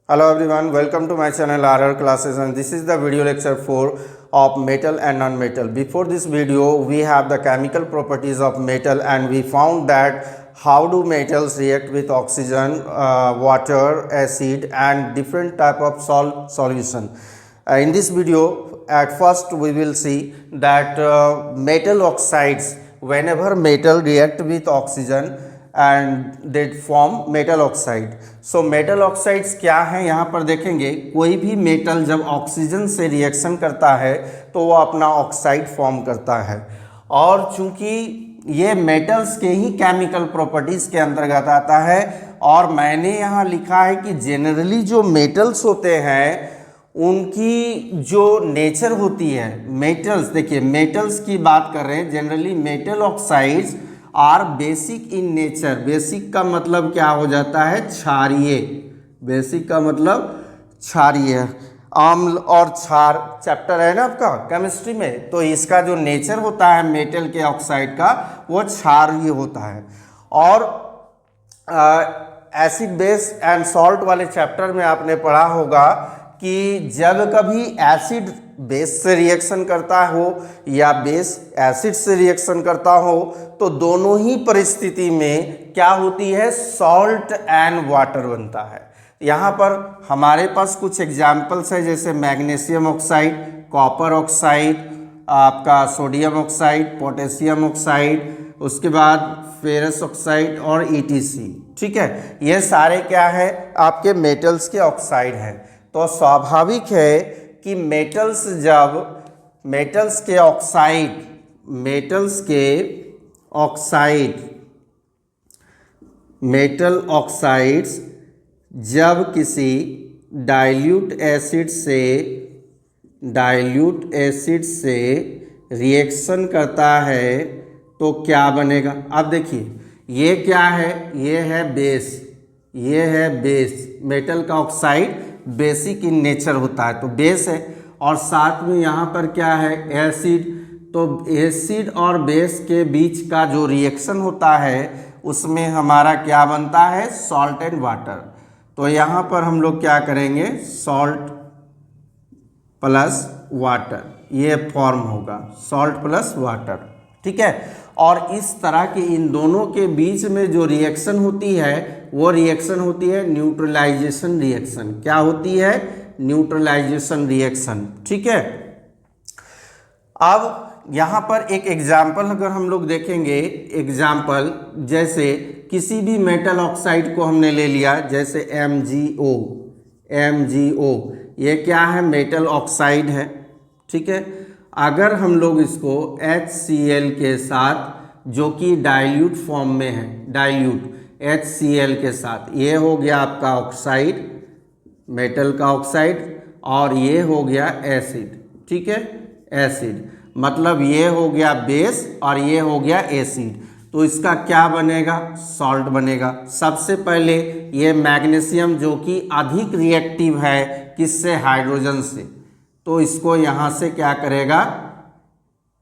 Hello everyone, welcome to my channel RR Classes, and this is the video lecture 4 of metal and non-metal. Before this video, we have the chemical properties of metal, and we found that how do metals react with oxygen, water, acid and different type of solution. In this video, at first we will see that metal oxides, whenever metal react with oxygen and they form metal oxide. So metal oxides क्या है यहाँ पर देखेंगे. कोई भी metal जब oxygen से reaction करता है तो वो अपना ऑक्साइड फॉर्म करता है, और चूंकि ये मेटल्स के ही केमिकल प्रॉपर्टीज़ के अंतर्गत आता है, और मैंने यहाँ लिखा है कि जनरली जो मेटल्स होते हैं उनकी जो नेचर होती है, मेटल्स देखिए मेटल्स की बात कर रहे हैं, generally metal oxides are basic in nature. Basic का मतलब क्या हो जाता है, क्षारीय. बेसिक का मतलब क्षारीय. अम्ल और क्षार चैप्टर है ना आपका केमिस्ट्री में, तो इसका जो नेचर होता है मेटल के ऑक्साइड का वो क्षारीय होता है. और एसिड बेस एंड सॉल्ट वाले चैप्टर में आपने पढ़ा होगा कि जब कभी एसिड बेस से रिएक्शन करता हो या बेस एसिड से रिएक्शन करता हो तो दोनों ही परिस्थिति में क्या होती है, सॉल्ट एंड वाटर बनता है. यहाँ पर हमारे पास कुछ एग्जाम्पल्स है, जैसे मैग्नीशियम ऑक्साइड, कॉपर ऑक्साइड, आपका सोडियम ऑक्साइड, पोटेशियम ऑक्साइड, उसके बाद फेरस ऑक्साइड और ETC. ठीक है, ये सारे क्या है आपके मेटल्स के ऑक्साइड हैं. तो स्वाभाविक है कि मेटल्स जब मेटल्स के ऑक्साइड मेटल ऑक्साइड्स जब किसी डाइल्यूट एसिड से रिएक्शन करता है तो क्या बनेगा. अब देखिए ये क्या है, ये है बेस. मेटल का ऑक्साइड बेसिक इन नेचर होता है तो बेस है, और साथ में यहाँ पर क्या है, एसिड. तो एसिड और बेस के बीच का जो रिएक्शन होता है उसमें हमारा क्या बनता है, सॉल्ट एंड वाटर. तो यहाँ पर हम लोग क्या करेंगे, सॉल्ट प्लस वाटर, ये फॉर्म होगा सॉल्ट प्लस वाटर. ठीक है, और इस तरह के इन दोनों के बीच में जो रिएक्शन होती है वो रिएक्शन होती है न्यूट्रलाइजेशन रिएक्शन. क्या होती है, न्यूट्रलाइजेशन रिएक्शन. ठीक है, अब यहाँ पर एक एग्जाम्पल अगर हम लोग देखेंगे, एग्जाम्पल जैसे किसी भी मेटल ऑक्साइड को हमने ले लिया, जैसे MgO. ये क्या है, मेटल ऑक्साइड है. ठीक है, अगर हम लोग इसको HCl के साथ, जो कि डाइल्यूट फॉर्म में है, डाइल्यूट HCl के साथ, ये हो गया आपका ऑक्साइड, मेटल का ऑक्साइड, और ये हो गया एसिड. ठीक है, एसिड मतलब ये हो गया बेस और ये हो गया एसिड. तो इसका क्या बनेगा, सॉल्ट बनेगा. सबसे पहले ये मैग्नीशियम जो कि अधिक रिएक्टिव है किससे, हाइड्रोजन से, तो इसको यहाँ से क्या करेगा,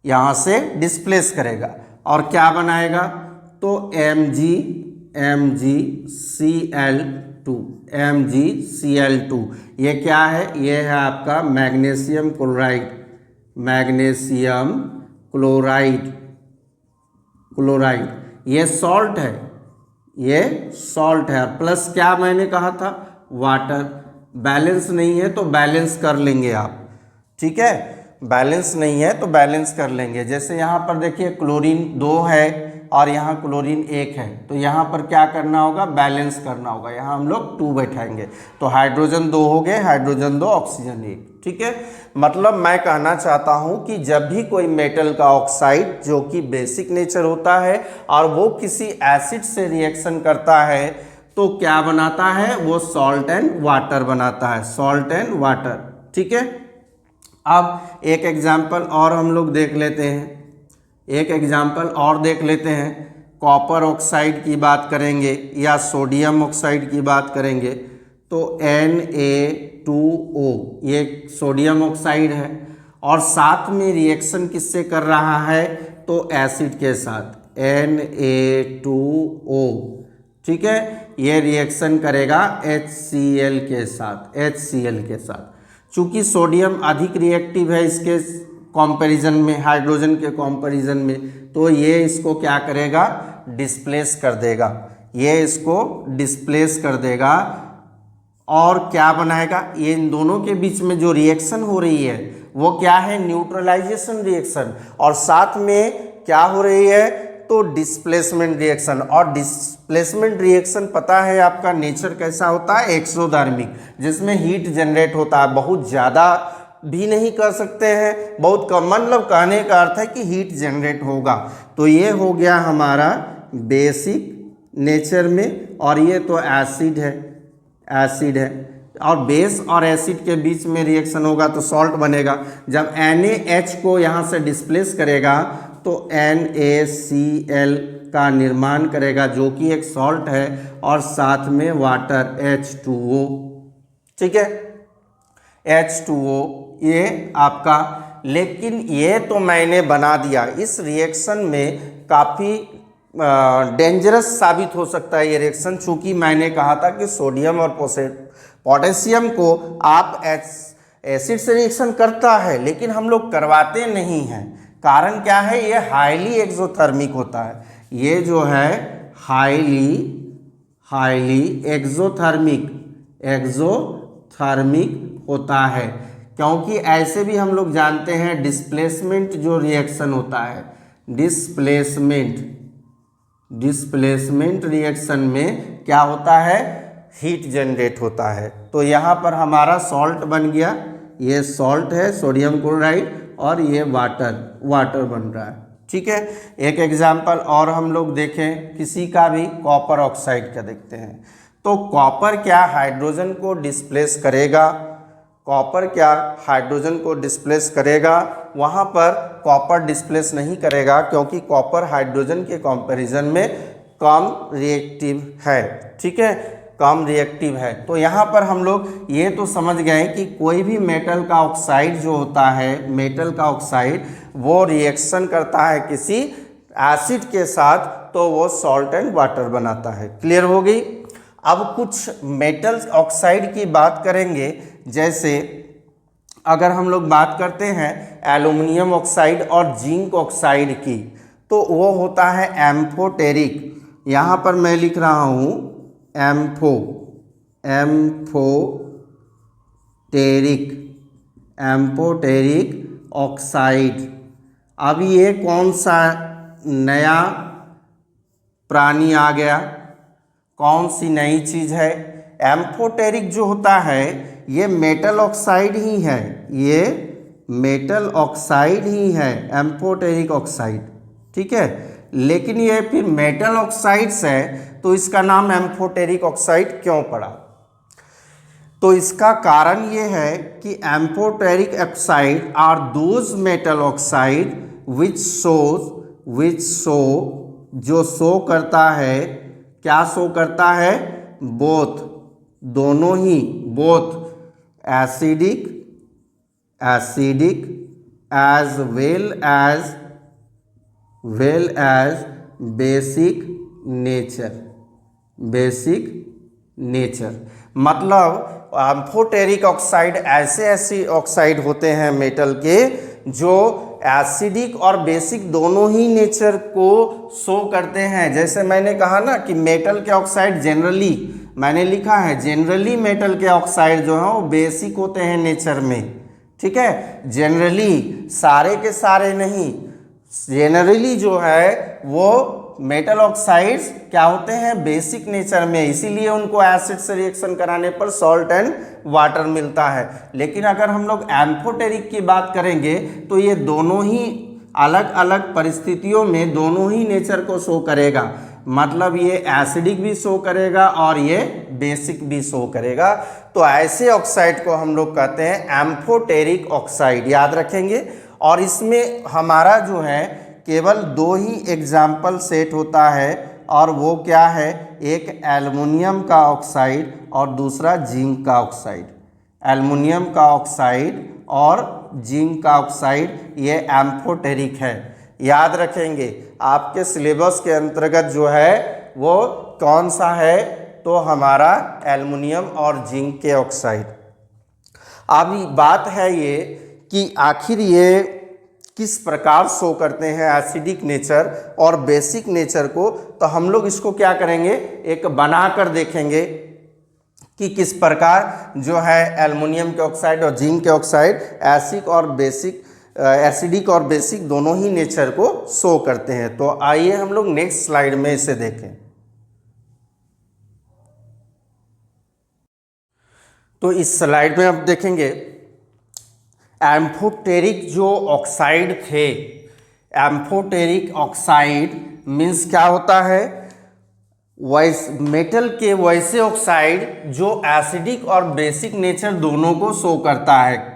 यहाँ से डिस्प्लेस करेगा और क्या बनाएगा, तो MgCl2. ये क्या है, ये है आपका मैग्नीशियम क्लोराइड. ये सॉल्ट है, प्लस क्या मैंने कहा था, वाटर. बैलेंस नहीं है तो बैलेंस कर लेंगे आप. ठीक है, बैलेंस नहीं है तो बैलेंस कर लेंगे. जैसे यहाँ पर देखिए क्लोरीन 2 है और यहाँ क्लोरीन 1 है, तो यहाँ पर क्या करना होगा, बैलेंस करना होगा. यहाँ हम लोग 2 बैठाएंगे तो हाइड्रोजन 2 हो गए, हाइड्रोजन 2 ऑक्सीजन 1. ठीक है, मतलब मैं कहना चाहता हूँ कि जब भी कोई मेटल का ऑक्साइड जो कि बेसिक नेचर होता है और वो किसी एसिड से रिएक्शन करता है तो क्या बनाता है, वो सॉल्ट एंड वाटर बनाता है, सॉल्ट एंड वाटर. ठीक है, अब एक एग्जाम्पल और हम लोग देख लेते हैं. कॉपर ऑक्साइड की बात करेंगे या सोडियम ऑक्साइड की बात करेंगे तो Na2O, ये सोडियम ऑक्साइड है, और साथ में रिएक्शन किससे कर रहा है, तो एसिड के साथ Na2O. ठीक है, ये रिएक्शन करेगा HCl के साथ, HCl के साथ। चूँकि सोडियम अधिक रिएक्टिव है इसके कंपैरिजन में, हाइड्रोजन के कंपैरिजन में, तो ये इसको क्या करेगा, डिस्प्लेस कर देगा, ये इसको डिस्प्लेस कर देगा और क्या बनाएगा, ये इन दोनों के बीच में जो रिएक्शन हो रही है वो क्या है, न्यूट्रलाइजेशन रिएक्शन, और साथ में क्या हो रही है, तो डिस्प्लेसमेंट रिएक्शन। और डिस्प्लेसमेंट रिएक्शन पता है आपका नेचर कैसा होता है, एक्सोथर्मिक, जिसमें हीट जनरेट होता है, बहुत ज़्यादा भी नहीं कर सकते हैं, बहुत कम, मतलब कहने का अर्थ है कि हीट जनरेट होगा। तो ये हो गया हमारा बेसिक नेचर में, और ये तो एसिड है, एसिड है, और बेस और एसिड के बीच में रिएक्शन होगा तो सॉल्ट बनेगा। जब NaH को यहाँ से डिस्प्लेस करेगा तो NaCl का निर्माण करेगा, जो कि एक सॉल्ट है, और साथ में वाटर H2O, ठीक है, H2O ये आपका। लेकिन ये तो मैंने बना दिया, इस रिएक्शन में काफ़ी डेंजरस साबित हो सकता है ये रिएक्शन, चूँकि मैंने कहा था कि सोडियम और पोटेशियम को आप एसिड से रिएक्शन करता है, लेकिन हम लोग करवाते नहीं हैं। कारण क्या है, ये हाईली एक्सोथर्मिक होता है, ये जो है हाईली एक्सोथर्मिक होता है, क्योंकि ऐसे भी हम लोग जानते हैं डिस्प्लेसमेंट जो रिएक्शन होता है, डिस्प्लेसमेंट रिएक्शन में क्या होता है, हीट जनरेट होता है। तो यहाँ पर हमारा सॉल्ट बन गया, ये सॉल्ट है सोडियम क्लोराइड, और ये वाटर बन रहा है, ठीक है। एक एग्जाम्पल और हम लोग देखें किसी का भी, कॉपर ऑक्साइड का देखते हैं। तो कॉपर क्या हाइड्रोजन को डिस्प्लेस करेगा, कॉपर क्या हाइड्रोजन को डिस्प्लेस करेगा, वहाँ पर कॉपर डिस्प्लेस नहीं करेगा, क्योंकि कॉपर हाइड्रोजन के कंपैरिजन में कम रिएक्टिव है, ठीक है, कम रिएक्टिव है। तो यहाँ पर हम लोग ये तो समझ गए कि कोई भी मेटल का ऑक्साइड जो होता है, मेटल का ऑक्साइड, वो रिएक्शन करता है किसी एसिड के साथ, तो वो सॉल्ट एंड वाटर बनाता है। क्लियर हो गई। अब कुछ मेटल ऑक्साइड की बात करेंगे, जैसे अगर हम लोग बात करते हैं एल्युमिनियम ऑक्साइड और जिंक ऑक्साइड की, तो वो होता है एम्फोटेरिक। यहाँ पर मैं लिख रहा हूँ एम्फोटेरिक ऑक्साइड। अब ये कौन सा नया प्राणी आ गया, कौन सी नई चीज़ है, एम्फोटेरिक जो होता है ये मेटल ऑक्साइड ही है, ये मेटल ऑक्साइड ही है, एम्फोटेरिक ऑक्साइड, ठीक है। लेकिन ये फिर मेटल ऑक्साइड्स है, तो इसका नाम एम्फोटेरिक ऑक्साइड क्यों पड़ा? तो इसका कारण ये है कि amphoteric oxide are those metal oxide which show जो शो करता है, क्या शो करता है, बोथ, दोनों ही, both acidic as well as basic nature. मतलब एम्फोटेरिक ऑक्साइड ऐसे ऑक्साइड होते हैं मेटल के जो एसिडिक और बेसिक दोनों ही नेचर को शो करते हैं। जैसे मैंने कहा ना कि मेटल के ऑक्साइड जनरली, मैंने लिखा है जनरली मेटल के ऑक्साइड जो हैं वो बेसिक होते हैं नेचर में, ठीक है, जनरली, सारे के सारे नहीं, जनरली जो है वो मेटल ऑक्साइड्स क्या होते हैं, बेसिक नेचर में, इसीलिए उनको एसिड से रिएक्शन कराने पर सॉल्ट एंड वाटर मिलता है। लेकिन अगर हम लोग एम्फोटेरिक की बात करेंगे तो ये दोनों ही अलग अलग परिस्थितियों में दोनों ही नेचर को शो करेगा, मतलब ये एसिडिक भी शो करेगा और ये बेसिक भी शो करेगा। तो ऐसे ऑक्साइड को हम लोग कहते हैं एम्फोटेरिक ऑक्साइड, याद रखेंगे। और इसमें हमारा जो है केवल दो ही एग्जाम्पल सेट होता है, और वो क्या है, एक एल्युमिनियम का ऑक्साइड और दूसरा जिंक का ऑक्साइड। एल्युमिनियम का ऑक्साइड और जिंक का ऑक्साइड ये एम्फोटेरिक है, याद रखेंगे। आपके सिलेबस के अंतर्गत जो है वो कौन सा है, तो हमारा एल्युमिनियम और जिंक के ऑक्साइड। अब बात है ये कि आखिर ये किस प्रकार शो करते हैं एसिडिक नेचर और बेसिक नेचर को, तो हम लोग इसको क्या करेंगे, एक बनाकर देखेंगे कि किस प्रकार जो है एल्युमिनियम के ऑक्साइड और जिंक के ऑक्साइड एसिडिक और बेसिक दोनों ही नेचर को शो करते हैं। तो आइए हम लोग नेक्स्ट स्लाइड में इसे देखें। तो इस स्लाइड में आप देखेंगे एम्फोटेरिक जो ऑक्साइड थे, एम्फोटेरिक ऑक्साइड मीन्स क्या होता है, मेटल के वैसे ऑक्साइड जो एसिडिक और बेसिक नेचर दोनों को शो करता है।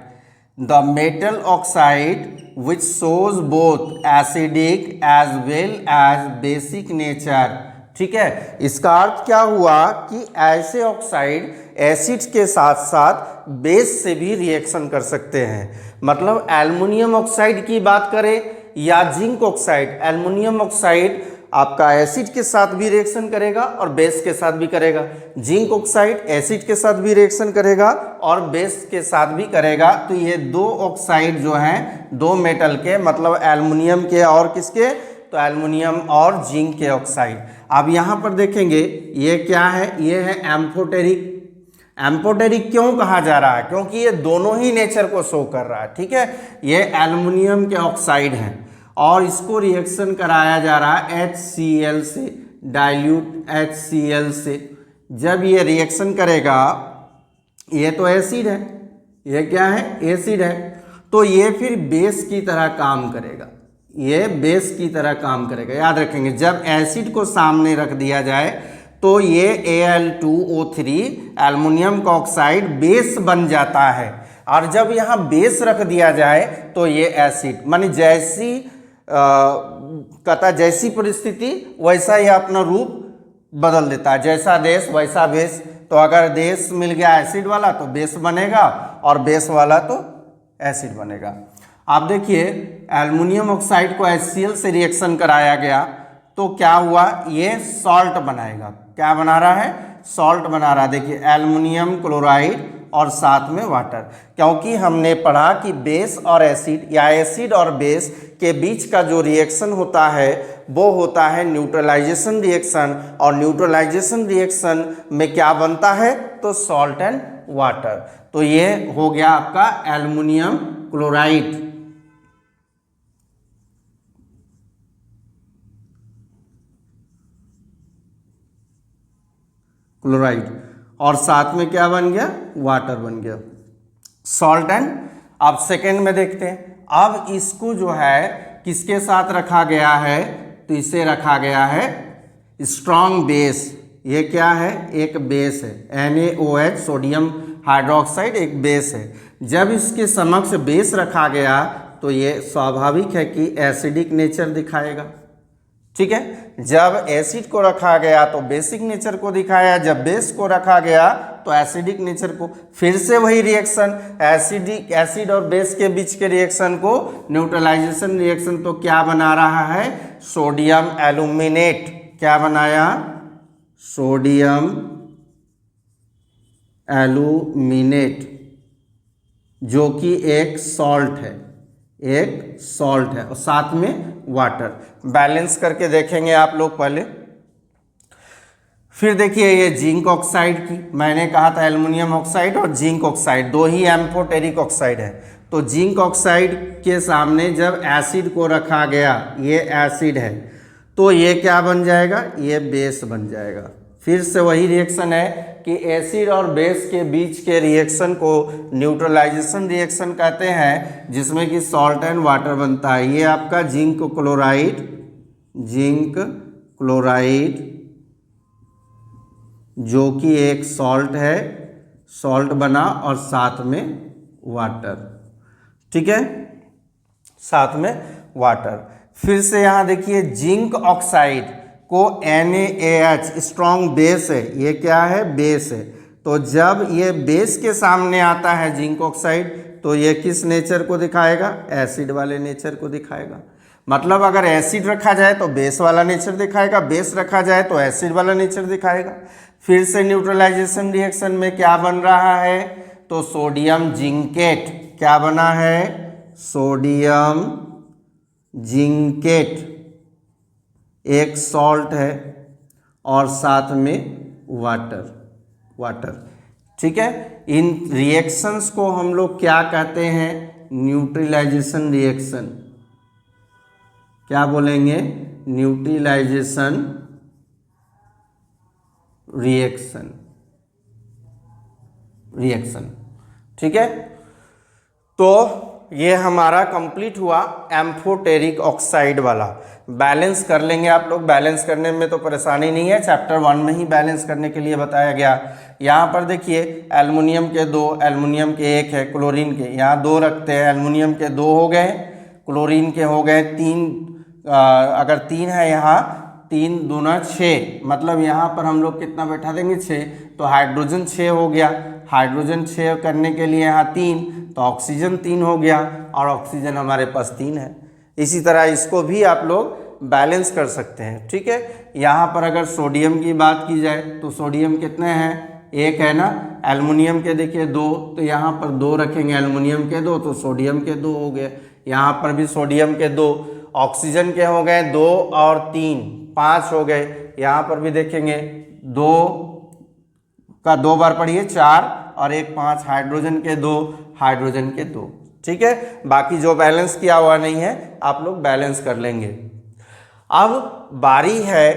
The metal oxide which shows both acidic as well as basic nature. ठीक है, इसका अर्थ क्या हुआ कि ऐसे ऑक्साइड एसिड के साथ साथ बेस से भी रिएक्शन कर सकते हैं। मतलब एल्युमिनियम ऑक्साइड की बात करें या जिंक ऑक्साइड, एल्युमिनियम ऑक्साइड आपका एसिड के साथ भी रिएक्शन करेगा और बेस के साथ भी करेगा, जिंक ऑक्साइड एसिड के साथ भी रिएक्शन करेगा और बेस के साथ भी करेगा। तो ये दो ऑक्साइड जो हैं दो मेटल के, मतलब एल्युमिनियम के और किसके, तो एल्युमिनियम और जिंक के ऑक्साइड। अब यहाँ पर देखेंगे ये क्या है, ये है एम्फोटेरिक। एम्फोटेरिक क्यों कहा जा रहा है, क्योंकि ये दोनों ही नेचर को शो कर रहा है। ठीक है, ये एल्युमिनियम के ऑक्साइड हैं और इसको रिएक्शन कराया जा रहा है HCl से, डाइल्यूट HCl से। जब ये रिएक्शन करेगा, ये तो एसिड है, ये क्या है, एसिड है, तो ये फिर बेस की तरह काम करेगा, ये बेस की तरह काम करेगा। याद रखेंगे जब एसिड को सामने रख दिया जाए तो ये Al2O3 एल्युमिनियम का ऑक्साइड बेस बन जाता है, और जब यहाँ बेस रख दिया जाए तो ये एसिड, माने जैसी जैसी परिस्थिति वैसा ही अपना रूप बदल देता है, जैसा देश वैसा बेस। तो अगर देश मिल गया एसिड वाला तो बेस बनेगा और बेस वाला तो एसिड बनेगा। आप देखिए एल्युमिनियम ऑक्साइड को HCl से रिएक्शन कराया गया तो क्या हुआ, ये सॉल्ट बनाएगा। क्या बना रहा है, सॉल्ट बना रहा है। देखिए एल्युमिनियम क्लोराइड और साथ में वाटर, क्योंकि हमने पढ़ा कि बेस और एसिड या एसिड और बेस के बीच का जो रिएक्शन होता है वो होता है न्यूट्रलाइजेशन रिएक्शन, और न्यूट्रलाइजेशन रिएक्शन में क्या बनता है, तो सॉल्ट एंड वाटर। तो ये हो गया आपका एल्युमिनियम क्लोराइड। और साथ में क्या बन गया, वाटर बन गया, सॉल्ट एंड। अब सेकेंड में देखते हैं, अब इसको जो है किसके साथ रखा गया है, तो इसे रखा गया है स्ट्रॉन्ग बेस। ये क्या है, एक बेस है, NaOH सोडियम हाइड्रोक्साइड एक बेस है। जब इसके समक्ष बेस रखा गया तो ये स्वाभाविक है कि एसिडिक नेचर दिखाएगा। ठीक है, जब एसिड को रखा गया तो बेसिक नेचर को दिखाया, जब बेस को रखा गया तो एसिडिक नेचर को। फिर से वही रिएक्शन, एसिड और बेस के बीच के रिएक्शन को न्यूट्रलाइजेशन रिएक्शन, तो क्या बना रहा है, सोडियम एल्यूमिनेट। क्या बनाया, सोडियम एल्यूमिनेट, जो कि एक सॉल्ट है, एक सॉल्ट है, और साथ में वाटर। बैलेंस करके देखेंगे आप लोग पहले। फिर देखिए ये जिंक ऑक्साइड की, मैंने कहा था एल्युमिनियम ऑक्साइड और जिंक ऑक्साइड दो ही एम्फोटेरिक ऑक्साइड है। तो जिंक ऑक्साइड के सामने जब एसिड को रखा गया, ये एसिड है, तो ये क्या बन जाएगा, ये बेस बन जाएगा। फिर से वही रिएक्शन है कि एसिड और बेस के बीच के रिएक्शन को न्यूट्रलाइजेशन रिएक्शन कहते हैं, जिसमें कि सॉल्ट एंड वाटर बनता है। ये आपका जिंक क्लोराइड जो कि एक सॉल्ट है, सॉल्ट बना और साथ में वाटर। ठीक है, साथ में वाटर। फिर से यहाँ देखिए जिंक ऑक्साइड को NaH स्ट्रॉन्ग बेस है, ये क्या है, बेस है। तो जब ये बेस के सामने आता है जिंक ऑक्साइड तो ये किस नेचर को दिखाएगा, एसिड वाले नेचर को दिखाएगा। मतलब अगर एसिड रखा जाए तो बेस वाला नेचर दिखाएगा, बेस रखा जाए तो एसिड वाला नेचर दिखाएगा। फिर से न्यूट्रलाइजेशन रिएक्शन में क्या बन रहा है, तो सोडियम जिंकेट, क्या बना है, सोडियम जिंकेट एक सॉल्ट है और साथ में वाटर। ठीक है, इन रिएक्शंस को हम लोग क्या कहते हैं, न्यूट्रलाइजेशन रिएक्शन। क्या बोलेंगे, न्यूट्रलाइजेशन रिएक्शन। ठीक है, तो ये हमारा कंप्लीट हुआ एम्फोटेरिक ऑक्साइड वाला। बैलेंस कर लेंगे आप लोग, बैलेंस करने में तो परेशानी नहीं है, चैप्टर 1 में ही बैलेंस करने के लिए बताया गया। यहाँ पर देखिए एल्युमिनियम के 2, एल्युमिनियम के 1 है, क्लोरीन के यहाँ 2 रखते हैं, एल्युमिनियम के 2 हो गए, क्लोरीन के हो गए 3। अगर 3 है यहाँ, 3 दूना 6, मतलब यहाँ पर हम लोग कितना बैठा देंगे, 6। तो हाइड्रोजन 6 हो गया, हाइड्रोजन 6 करने के लिए यहाँ 3, तो ऑक्सीजन 3 हो गया, और ऑक्सीजन हमारे पास 3 है। इसी तरह इसको भी आप लोग बैलेंस कर सकते हैं। ठीक है, यहाँ पर अगर सोडियम की बात की जाए तो सोडियम कितने हैं, 1 है ना, एल्युमिनियम के देखिए 2, तो यहाँ पर 2 रखेंगे, एल्युमिनियम के 2 तो सोडियम के 2 हो गए, यहाँ पर भी सोडियम के 2, ऑक्सीजन के हो गए 2 और 3, 5 हो गए। यहाँ पर भी देखेंगे 2 का 2 बार पढ़िए 4 और 1 5, हाइड्रोजन के 2, हाइड्रोजन के 2। ठीक है, बाकी जो बैलेंस किया हुआ नहीं है आप लोग बैलेंस कर लेंगे। अब बारी है,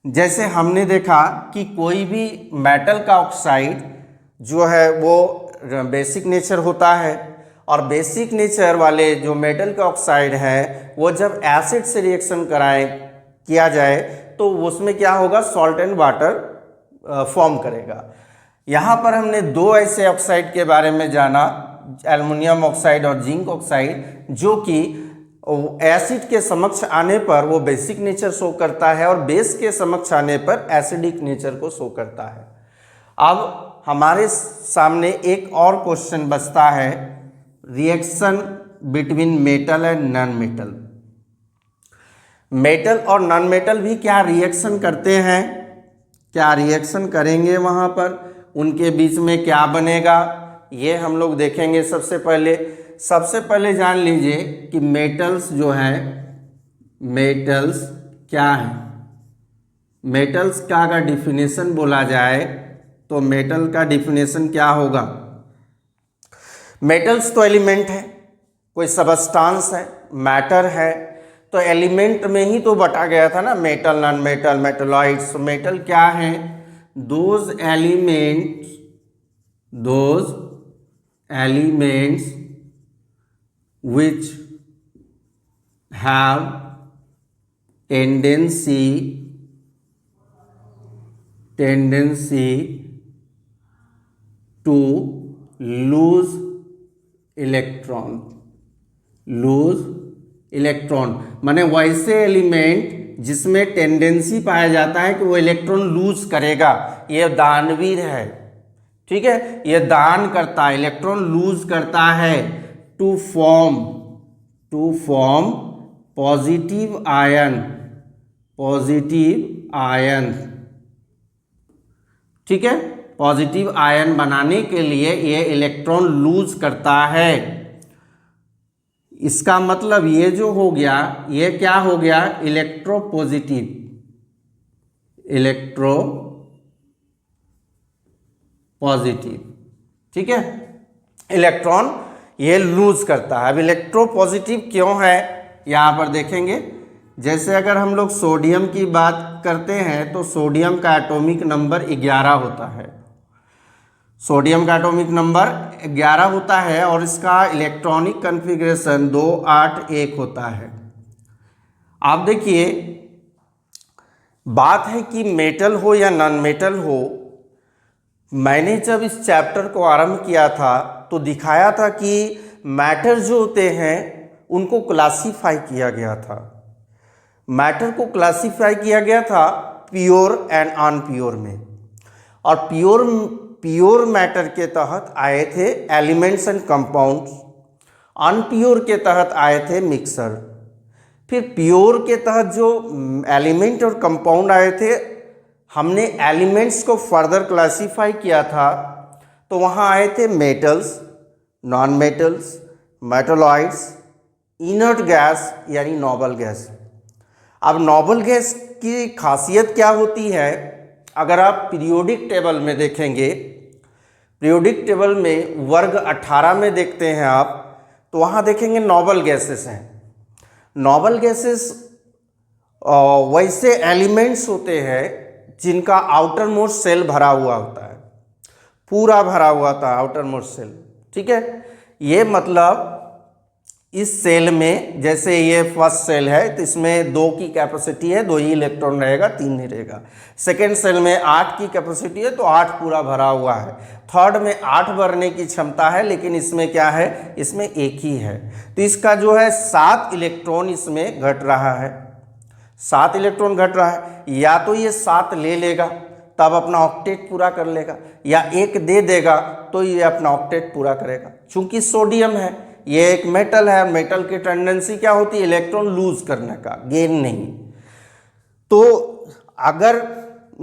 जैसे हमने देखा कि कोई भी मेटल का ऑक्साइड जो है वो बेसिक नेचर होता है, और बेसिक नेचर वाले जो मेटल का ऑक्साइड है वो जब एसिड से रिएक्शन किया जाए तो उसमें क्या होगा, सॉल्ट एंड वाटर फॉर्म करेगा। यहाँ पर हमने 2 ऐसे ऑक्साइड के बारे में जाना, एल्युमिनियम ऑक्साइड और जिंक ऑक्साइड, जो कि एसिड के समक्ष आने पर वो बेसिक नेचर शो करता है और बेस के समक्ष आने पर एसिडिक नेचर को शो करता है। अब हमारे सामने एक और क्वेश्चन बचता है, reaction between metal and non metal. Metal और नॉन मेटल भी क्या रिएक्शन करते हैं, क्या रिएक्शन करेंगे, वहाँ पर उनके बीच में क्या बनेगा, ये हम लोग देखेंगे। सबसे पहले जान लीजिए कि मेटल्स जो है, मेटल्स क्या है। मेटल्स का अगर डिफिनेशन बोला जाए तो मेटल का डिफिनेशन क्या होगा, मेटल्स तो एलिमेंट है, कोई सबस्टांस है, मैटर है, तो एलिमेंट में ही तो बटा गया था ना, metal, non metal, metalloids. Metal क्या है, those elements which have tendency to lose electron, माने वैसे एलिमेंट जिसमें टेंडेंसी पाया जाता है कि वो इलेक्ट्रॉन लूज करेगा, ये दानवीर है। ठीक है, ये दान करता है, इलेक्ट्रॉन लूज करता है, टू फॉर्म पॉजिटिव आयन। ठीक है, पॉजिटिव आयन बनाने के लिए ये इलेक्ट्रॉन लूज करता है। इसका मतलब ये जो हो गया, ये क्या हो गया, इलेक्ट्रोपॉजिटिव। ठीक है, इलेक्ट्रॉन ये लूज करता है। अब इलेक्ट्रोपॉजिटिव क्यों है, यहाँ पर देखेंगे। जैसे अगर हम लोग सोडियम की बात करते हैं तो सोडियम का एटॉमिक नंबर 11 होता है, सोडियम का एटॉमिक नंबर 11 होता है और इसका इलेक्ट्रॉनिक कॉन्फ़िगरेशन 281 होता है। आप देखिए, बात है कि मेटल हो या नॉन मेटल हो, मैंने जब इस चैप्टर को आरंभ किया था तो दिखाया था कि मैटर जो होते हैं उनको क्लासीफाई किया गया था। मैटर को क्लासीफाई किया गया था प्योर एंड अनप्योर में, और प्योर मैटर के तहत आए the elements and compounds, unpure के तहत आए थे मिक्सर। फिर प्योर के तहत जो एलिमेंट और कंपाउंड आए थे हमने एलिमेंट्स को फर्दर क्लासीफाई किया था, तो वहाँ आए थे metals, non metals, metalloids, inert gas यानी नोबल गैस। अब नोबल गैस की खासियत क्या होती है, अगर आप पीरियोडिक टेबल में देखेंगे, पीरियोडिक टेबल में वर्ग 18 में देखते हैं आप, तो वहाँ देखेंगे नोबल गैसेस हैं। नोबल गैसेस वैसे एलिमेंट्स होते हैं जिनका आउटर मोस्ट सेल भरा हुआ होता है, पूरा भरा हुआ था आउटर मोस्ट सेल। ठीक है, ये मतलब इस सेल में, जैसे ये फर्स्ट सेल है तो इसमें 2 की कैपेसिटी है, 2 ही इलेक्ट्रॉन रहेगा, 3 नहीं रहेगा। सेकेंड सेल में 8 की कैपेसिटी है तो 8 पूरा भरा हुआ है। थर्ड में 8 भरने की क्षमता है, लेकिन इसमें क्या है, इसमें 1 ही है, तो इसका जो है 7 इलेक्ट्रॉन इसमें घट रहा है, 7 इलेक्ट्रॉन घट रहा है। या तो ये 7 ले लेगा तब अपना ऑक्टेट पूरा कर लेगा, या 1 दे देगा तो ये अपना ऑक्टेट पूरा करेगा। चूंकि सोडियम है, ये एक मेटल है, मेटल की टेंडेंसी क्या होती है, इलेक्ट्रॉन लूज करने का, गेन नहीं। तो अगर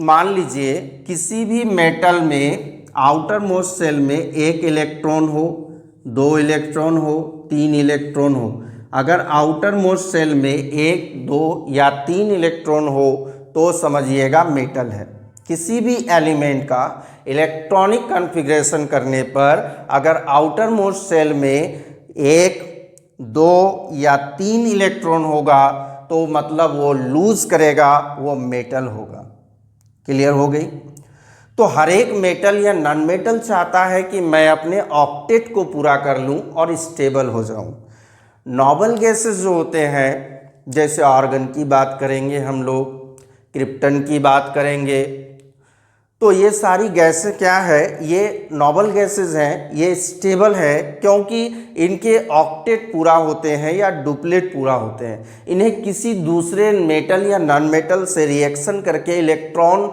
मान लीजिए किसी भी मेटल में आउटर मोस्ट सेल में 1 इलेक्ट्रॉन हो, 2 इलेक्ट्रॉन हो, 3 इलेक्ट्रॉन हो, अगर आउटर मोस्ट सेल में 1, 2 या 3 इलेक्ट्रॉन हो तो समझिएगा मेटल है। किसी भी एलिमेंट का इलेक्ट्रॉनिक कॉन्फ़िगरेशन करने पर अगर आउटर मोस्ट सेल में 1, 2 या 3 इलेक्ट्रॉन होगा तो मतलब वो लूज करेगा, वो मेटल होगा। क्लियर हो गई? तो हर एक मेटल या नॉन मेटल चाहता है कि मैं अपने ऑक्टेट को पूरा कर लूं और स्टेबल हो जाऊं। नोबल गैसेस जो होते हैं, जैसे आर्गन की बात करेंगे हम लोग, क्रिप्टन की बात करेंगे, तो ये सारी गैसें क्या है, ये नोबल गैसेस हैं, ये स्टेबल है क्योंकि इनके ऑक्टेट पूरा होते हैं या डुप्लेट पूरा होते हैं। इन्हें किसी दूसरे मेटल या नॉन मेटल से रिएक्शन करके इलेक्ट्रॉन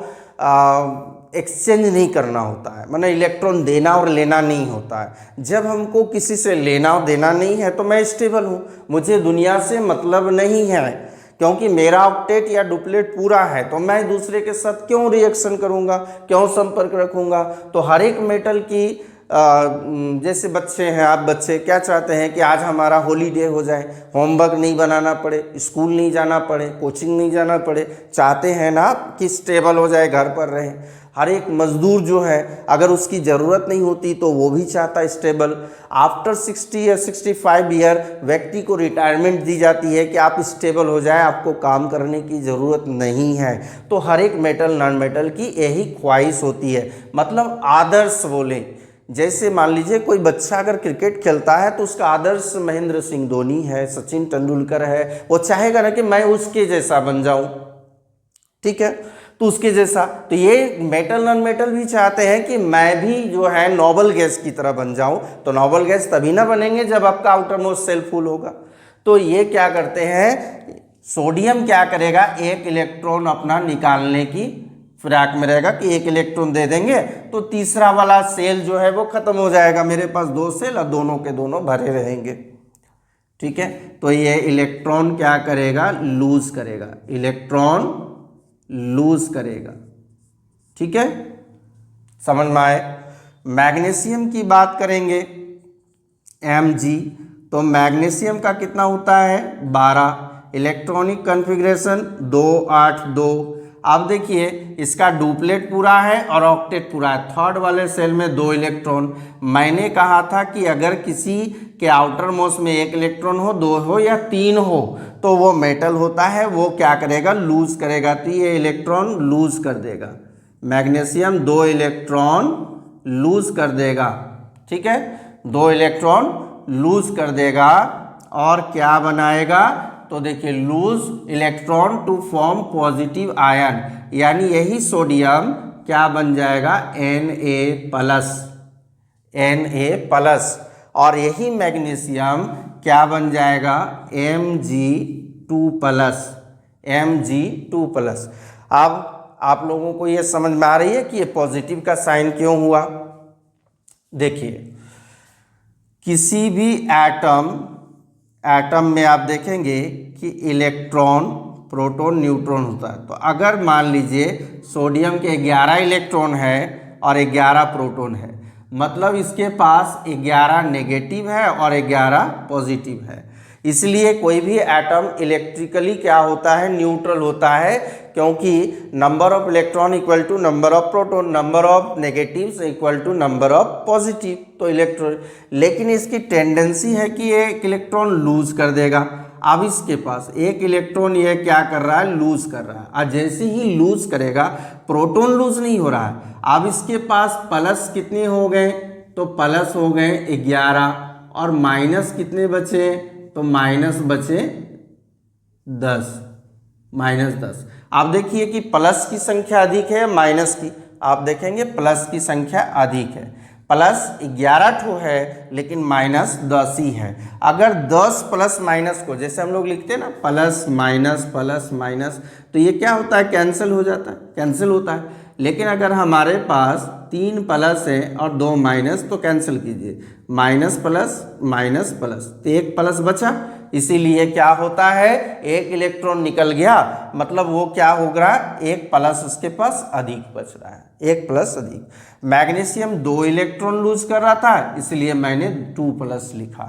एक्सचेंज नहीं करना होता है, माने इलेक्ट्रॉन देना और लेना नहीं होता है। जब हमको किसी से लेना और देना नहीं है तो मैं स्टेबल हूँ, मुझे दुनिया से मतलब नहीं है, क्योंकि मेरा ऑक्टेट या डुप्लेट पूरा है, तो मैं दूसरे के साथ क्यों रिएक्शन करूंगा, क्यों संपर्क रखूंगा। तो हर एक मेटल की जैसे बच्चे हैं, आप बच्चे क्या चाहते हैं कि आज हमारा हॉलीडे हो जाए, होमवर्क नहीं बनाना पड़े, स्कूल नहीं जाना पड़े, कोचिंग नहीं जाना पड़े, चाहते हैं ना कि स्टेबल हो जाए, घर पर रहें। हर एक मजदूर जो है अगर उसकी ज़रूरत नहीं होती तो वो भी चाहता है स्टेबल। आफ्टर 60 या 65 ईयर व्यक्ति को रिटायरमेंट दी जाती है कि आप स्टेबल हो जाए, आपको काम करने की ज़रूरत नहीं है। तो हर एक मेटल नॉन मेटल की यही ख्वाहिश होती है, मतलब आदर्श बोलें। जैसे मान लीजिए कोई बच्चा अगर क्रिकेट खेलता है तो उसका आदर्श महेंद्र सिंह धोनी है, सचिन तेंदुलकर है, वो चाहेगा ना कि मैं उसके जैसा बन जाऊं, ठीक है, तो उसके जैसा। तो ये मेटल नॉन मेटल भी चाहते हैं कि मैं भी जो है नोबल गैस की तरह बन जाऊं। तो नोबल गैस तभी ना बनेंगे जब आपका आउटर मोस्ट सेल फुल होगा। तो ये क्या करते हैं, सोडियम क्या करेगा, 1 इलेक्ट्रॉन अपना निकालने की फिराक में रहेगा कि 1 इलेक्ट्रॉन दे देंगे तो तीसरा वाला सेल जो है वो खत्म हो जाएगा, मेरे पास 2 सेल और दोनों के दोनों भरे रहेंगे। ठीक है, तो ये इलेक्ट्रॉन क्या करेगा, लूज करेगा, इलेक्ट्रॉन लूज करेगा। ठीक है, समझ में आए। मैग्नीशियम की बात करेंगे, Mg, तो मैग्नीशियम का कितना होता है, 12, इलेक्ट्रॉनिक कॉन्फ़िगरेशन 2, 8, 2। अब देखिए इसका डुप्लेट पूरा है और ऑक्टेट पूरा है, थर्ड वाले सेल में 2 इलेक्ट्रॉन। मैंने कहा था कि अगर किसी के आउटर मोस्ट में 1 इलेक्ट्रॉन हो, 2 हो या 3 हो तो वो मेटल होता है, वो क्या करेगा, लूज करेगा। तो ये इलेक्ट्रॉन लूज कर देगा, मैग्नीशियम 2 इलेक्ट्रॉन लूज कर देगा। ठीक है, 2 इलेक्ट्रॉन लूज कर देगा और क्या बनाएगा, तो देखिए lose electron to form positive ion, यानी यही सोडियम क्या बन जाएगा, Na+, और यही मैग्नीशियम क्या बन जाएगा, Mg2+। अब आप लोगों को ये समझ में आ रही है कि ये पॉजिटिव का साइन क्यों हुआ। देखिए किसी भी एटम में आप देखेंगे कि इलेक्ट्रॉन प्रोटॉन न्यूट्रॉन होता है। तो अगर मान लीजिए सोडियम के 11 इलेक्ट्रॉन है और 11 प्रोटॉन है, मतलब इसके पास 11 नेगेटिव है और 11 पॉजिटिव है। इसलिए कोई भी एटम इलेक्ट्रिकली क्या होता है, न्यूट्रल होता है, क्योंकि number of electron equal to number of proton, number of negatives equal to number of positive. तो इलेक्ट्रॉन, लेकिन इसकी टेंडेंसी है कि ये एक इलेक्ट्रॉन लूज कर देगा। अब इसके पास एक इलेक्ट्रॉन ये क्या कर रहा है, लूज कर रहा है। और जैसे ही लूज करेगा, प्रोटॉन लूज नहीं हो रहा है। अब इसके पास प्लस कितने हो गए, तो प्लस हो गए 11 और माइनस कितने बचे, तो माइनस बचे 10, -10। आप देखिए कि प्लस की संख्या अधिक है माइनस की, आप देखेंगे प्लस की संख्या अधिक है। प्लस 11 ठो है लेकिन माइनस 10 ही है। अगर 10 प्लस माइनस को जैसे हम लोग लिखते हैं ना, प्लस माइनस, तो ये क्या होता है, कैंसिल हो जाता है, कैंसिल होता है। लेकिन अगर हमारे पास 3 प्लस है और 2 माइनस, तो कैंसिल कीजिए, माइनस प्लस, तो एक प्लस बचा। इसीलिए क्या होता है, एक इलेक्ट्रॉन निकल गया, मतलब वो क्या हो रहा, एक प्लस उसके पास अधिक बच रहा है, एक प्लस अधिक। मैग्नीशियम 2 इलेक्ट्रॉन लूज कर रहा था, इसलिए मैंने 2 प्लस लिखा।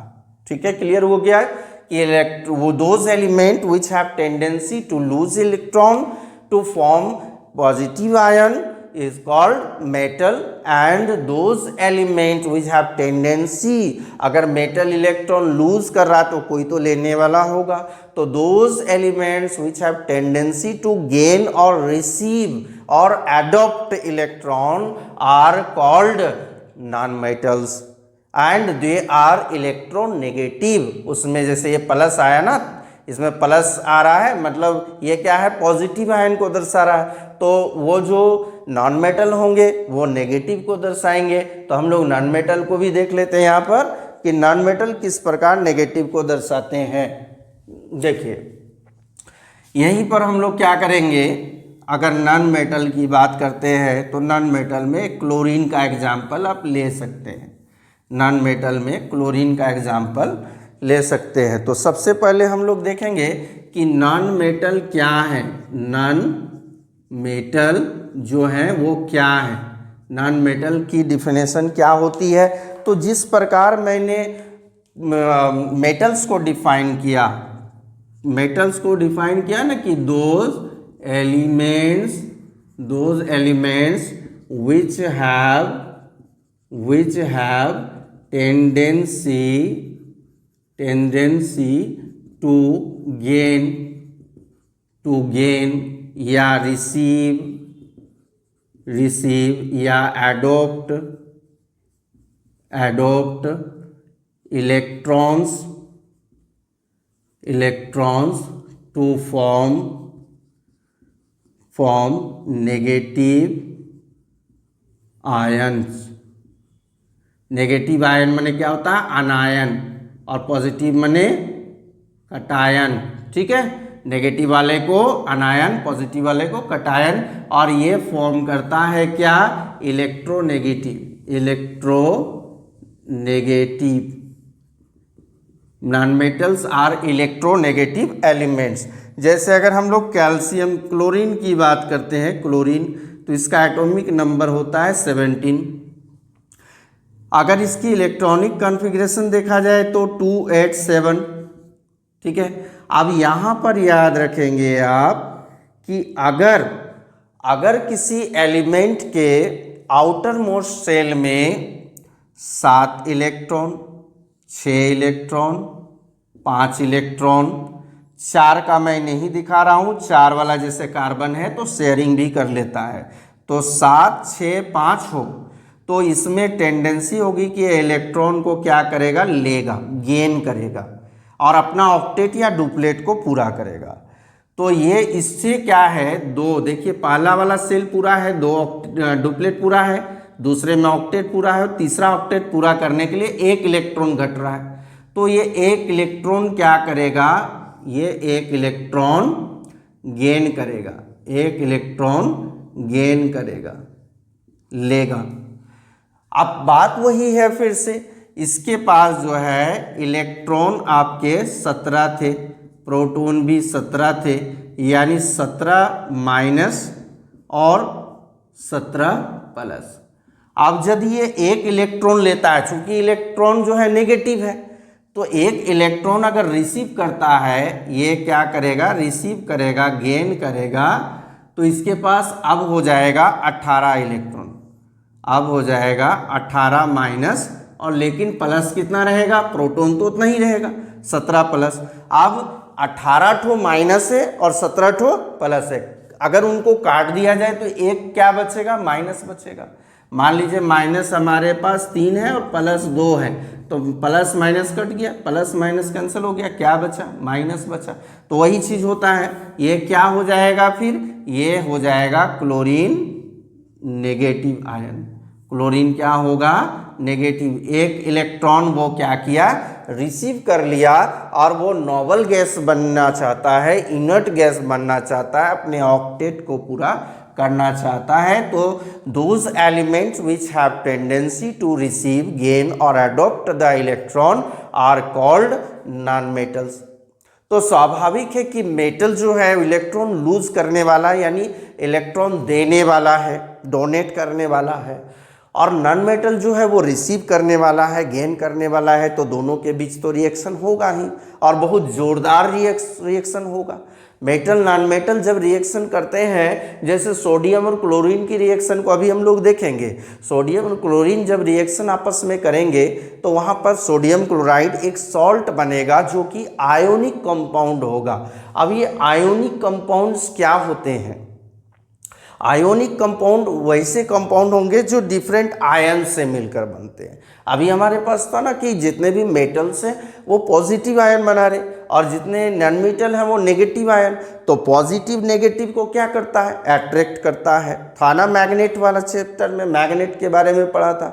ठीक है, क्लियर हो गया है कि वो those element which have tendency to lose electron to form positive ion is called metal, and those element which have tendency, अगर metal electron lose कर रहा तो कोई तो लेने वाला होगा, तो those elements which have tendency to gain or receive or adopt electron are called non-metals and they are electronegative। उसमें जैसे ये प्लस आया ना, इसमें प्लस आ रहा है, मतलब ये क्या है, पॉजिटिव आयन को दर्शा रहा है। तो वो जो नॉन मेटल होंगे वो नेगेटिव को दर्शाएंगे। तो हम लोग नॉन मेटल को भी देख लेते हैं यहाँ पर कि नॉन मेटल किस प्रकार नेगेटिव को दर्शाते हैं। देखिए यहीं पर हम लोग क्या करेंगे, अगर नॉन मेटल की बात करते हैं तो नॉन मेटल में क्लोरीन का एग्जाम्पल आप ले सकते हैं। नॉन मेटल में क्लोरीन का एग्जाम्पल ले सकते हैं। तो सबसे पहले हम लोग देखेंगे कि नॉन मेटल क्या है। नॉन मेटल जो है वो क्या है, नॉन मेटल की डिफिनेशन क्या होती है। तो जिस प्रकार मैंने मेटल्स को डिफाइन किया, ना कि those elements which have tendency to gain या receive या adopt electrons to form negative ions। Negative ion माने क्या होता है, अनायन, और पॉजिटिव माने कटायन। ठीक है, नेगेटिव वाले को अनायन, पॉजिटिव वाले को कटायन, और ये फॉर्म करता है क्या, electronegative. Non metals are electronegative elements. जैसे अगर हम लोग कैल्शियम क्लोरीन की बात करते हैं, क्लोरीन, तो इसका एटॉमिक नंबर होता है 17। अगर इसकी इलेक्ट्रॉनिक कॉन्फ़िगरेशन देखा जाए तो 287। ठीक है, अब यहाँ पर याद रखेंगे आप कि अगर किसी एलिमेंट के आउटर मोस्ट सेल में 7 इलेक्ट्रॉन, 6 इलेक्ट्रॉन, 5 इलेक्ट्रॉन, 4 का मैं नहीं दिखा रहा हूँ, 4 वाला जैसे कार्बन है तो शेयरिंग भी कर लेता है, तो 7, 6, 5 हो, तो इसमें टेंडेंसी होगी कि इलेक्ट्रॉन को क्या करेगा, लेगा, गेन करेगा और अपना ऑक्टेट या डुप्लेट को पूरा करेगा। तो ये इससे क्या है, 2, देखिए पहला वाला सेल पूरा है, 2 डुप्लेट पूरा है, दूसरे में ऑक्टेट पूरा है, तीसरा ऑक्टेट पूरा करने के लिए 1 इलेक्ट्रॉन घट रहा है। तो ये 1 इलेक्ट्रॉन क्या करेगा, ये 1 इलेक्ट्रॉन गेन करेगा, 1 इलेक्ट्रॉन गेन करेगा, लेगा। अब बात वही है, फिर से इसके पास जो है इलेक्ट्रॉन आपके 17 थे, प्रोटॉन भी 17 थे, यानी 17 माइनस और 17 प्लस। अब यदि ये एक इलेक्ट्रॉन लेता है, चूंकि इलेक्ट्रॉन जो है नेगेटिव है, तो एक इलेक्ट्रॉन अगर रिसीव करता है, ये क्या करेगा, रिसीव करेगा, गेन करेगा, तो इसके पास अब हो जाएगा 18 इलेक्ट्रॉन, अब हो जाएगा 18 माइनस, और लेकिन प्लस कितना रहेगा, प्रोटॉन तो उतना ही रहेगा 17 प्लस। अब 18 ठो माइनस है और 17 ठो प्लस है, अगर उनको काट दिया जाए तो एक क्या बचेगा, माइनस बचेगा। मान लीजिए माइनस हमारे पास 3 है और प्लस 2 है, तो प्लस माइनस कट गया, प्लस माइनस कैंसिल हो गया, क्या बचा, माइनस बचा। तो वही चीज होता है, ये क्या हो जाएगा, फिर ये हो जाएगा क्लोरीन नेगेटिव आयन। क्लोरीन क्या होगा, नेगेटिव। एक इलेक्ट्रॉन वो क्या किया, रिसीव कर लिया, और वो नोबल गैस बनना चाहता है, इनर्ट गैस बनना चाहता है, अपने ऑक्टेट को पूरा करना चाहता है। तो those elements which have tendency to receive, gain और adopt the electron are called non metals. तो स्वाभाविक है कि मेटल जो है इलेक्ट्रॉन लूज करने वाला यानी इलेक्ट्रॉन देने वाला है, डोनेट करने वाला है, और नॉन मेटल जो है वो रिसीव करने वाला है, गेन करने वाला है। तो दोनों के बीच तो रिएक्शन होगा ही, और बहुत जोरदार रिएक्शन होगा। मेटल नॉन मेटल जब रिएक्शन करते हैं, जैसे सोडियम और क्लोरीन की रिएक्शन को अभी हम लोग देखेंगे, सोडियम और क्लोरीन जब रिएक्शन आपस में करेंगे तो वहाँ पर सोडियम क्लोराइड एक सॉल्ट बनेगा जो कि आयोनिक कंपाउंड होगा। अब ये आयोनिक कंपाउंड्स क्या होते हैं, आयोनिक कंपाउंड वैसे कंपाउंड होंगे जो डिफरेंट आयन से मिलकर बनते हैं। अभी हमारे पास था ना कि जितने भी मेटल्स हैं वो पॉजिटिव आयन बना रहे, और जितने नॉन मेटल हैं वो नेगेटिव आयन। तो पॉजिटिव नेगेटिव को क्या करता है, अट्रैक्ट करता है। था ना मैग्नेट वाला चैप्टर में, मैग्नेट के बारे में पढ़ा था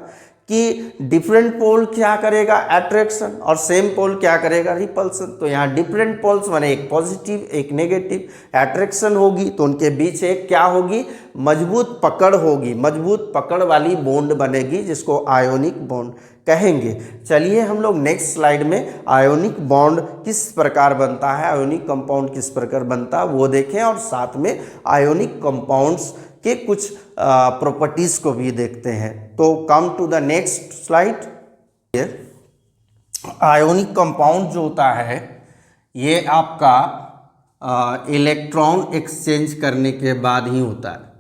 कि डिफरेंट पोल क्या करेगा, अट्रैक्शन, और सेम पोल क्या करेगा, रिपल्सन। तो यहाँ डिफरेंट पोल्स माने एक पॉजिटिव एक नेगेटिव, अट्रैक्शन होगी तो उनके बीच एक क्या होगी, मजबूत पकड़ होगी, मजबूत पकड़ वाली बॉन्ड बनेगी जिसको आयोनिक बॉन्ड कहेंगे। चलिए हम लोग नेक्स्ट स्लाइड में आयोनिक बॉन्ड किस प्रकार बनता है, आयोनिक कंपाउंड किस प्रकार बनता है वो देखें, और साथ में आयोनिक कंपाउंड्स के कुछ प्रॉपर्टीज को भी देखते हैं। तो come to the next slide. Ionic compound जो होता है ये आपका इलेक्ट्रॉन एक्सचेंज करने के बाद ही होता है।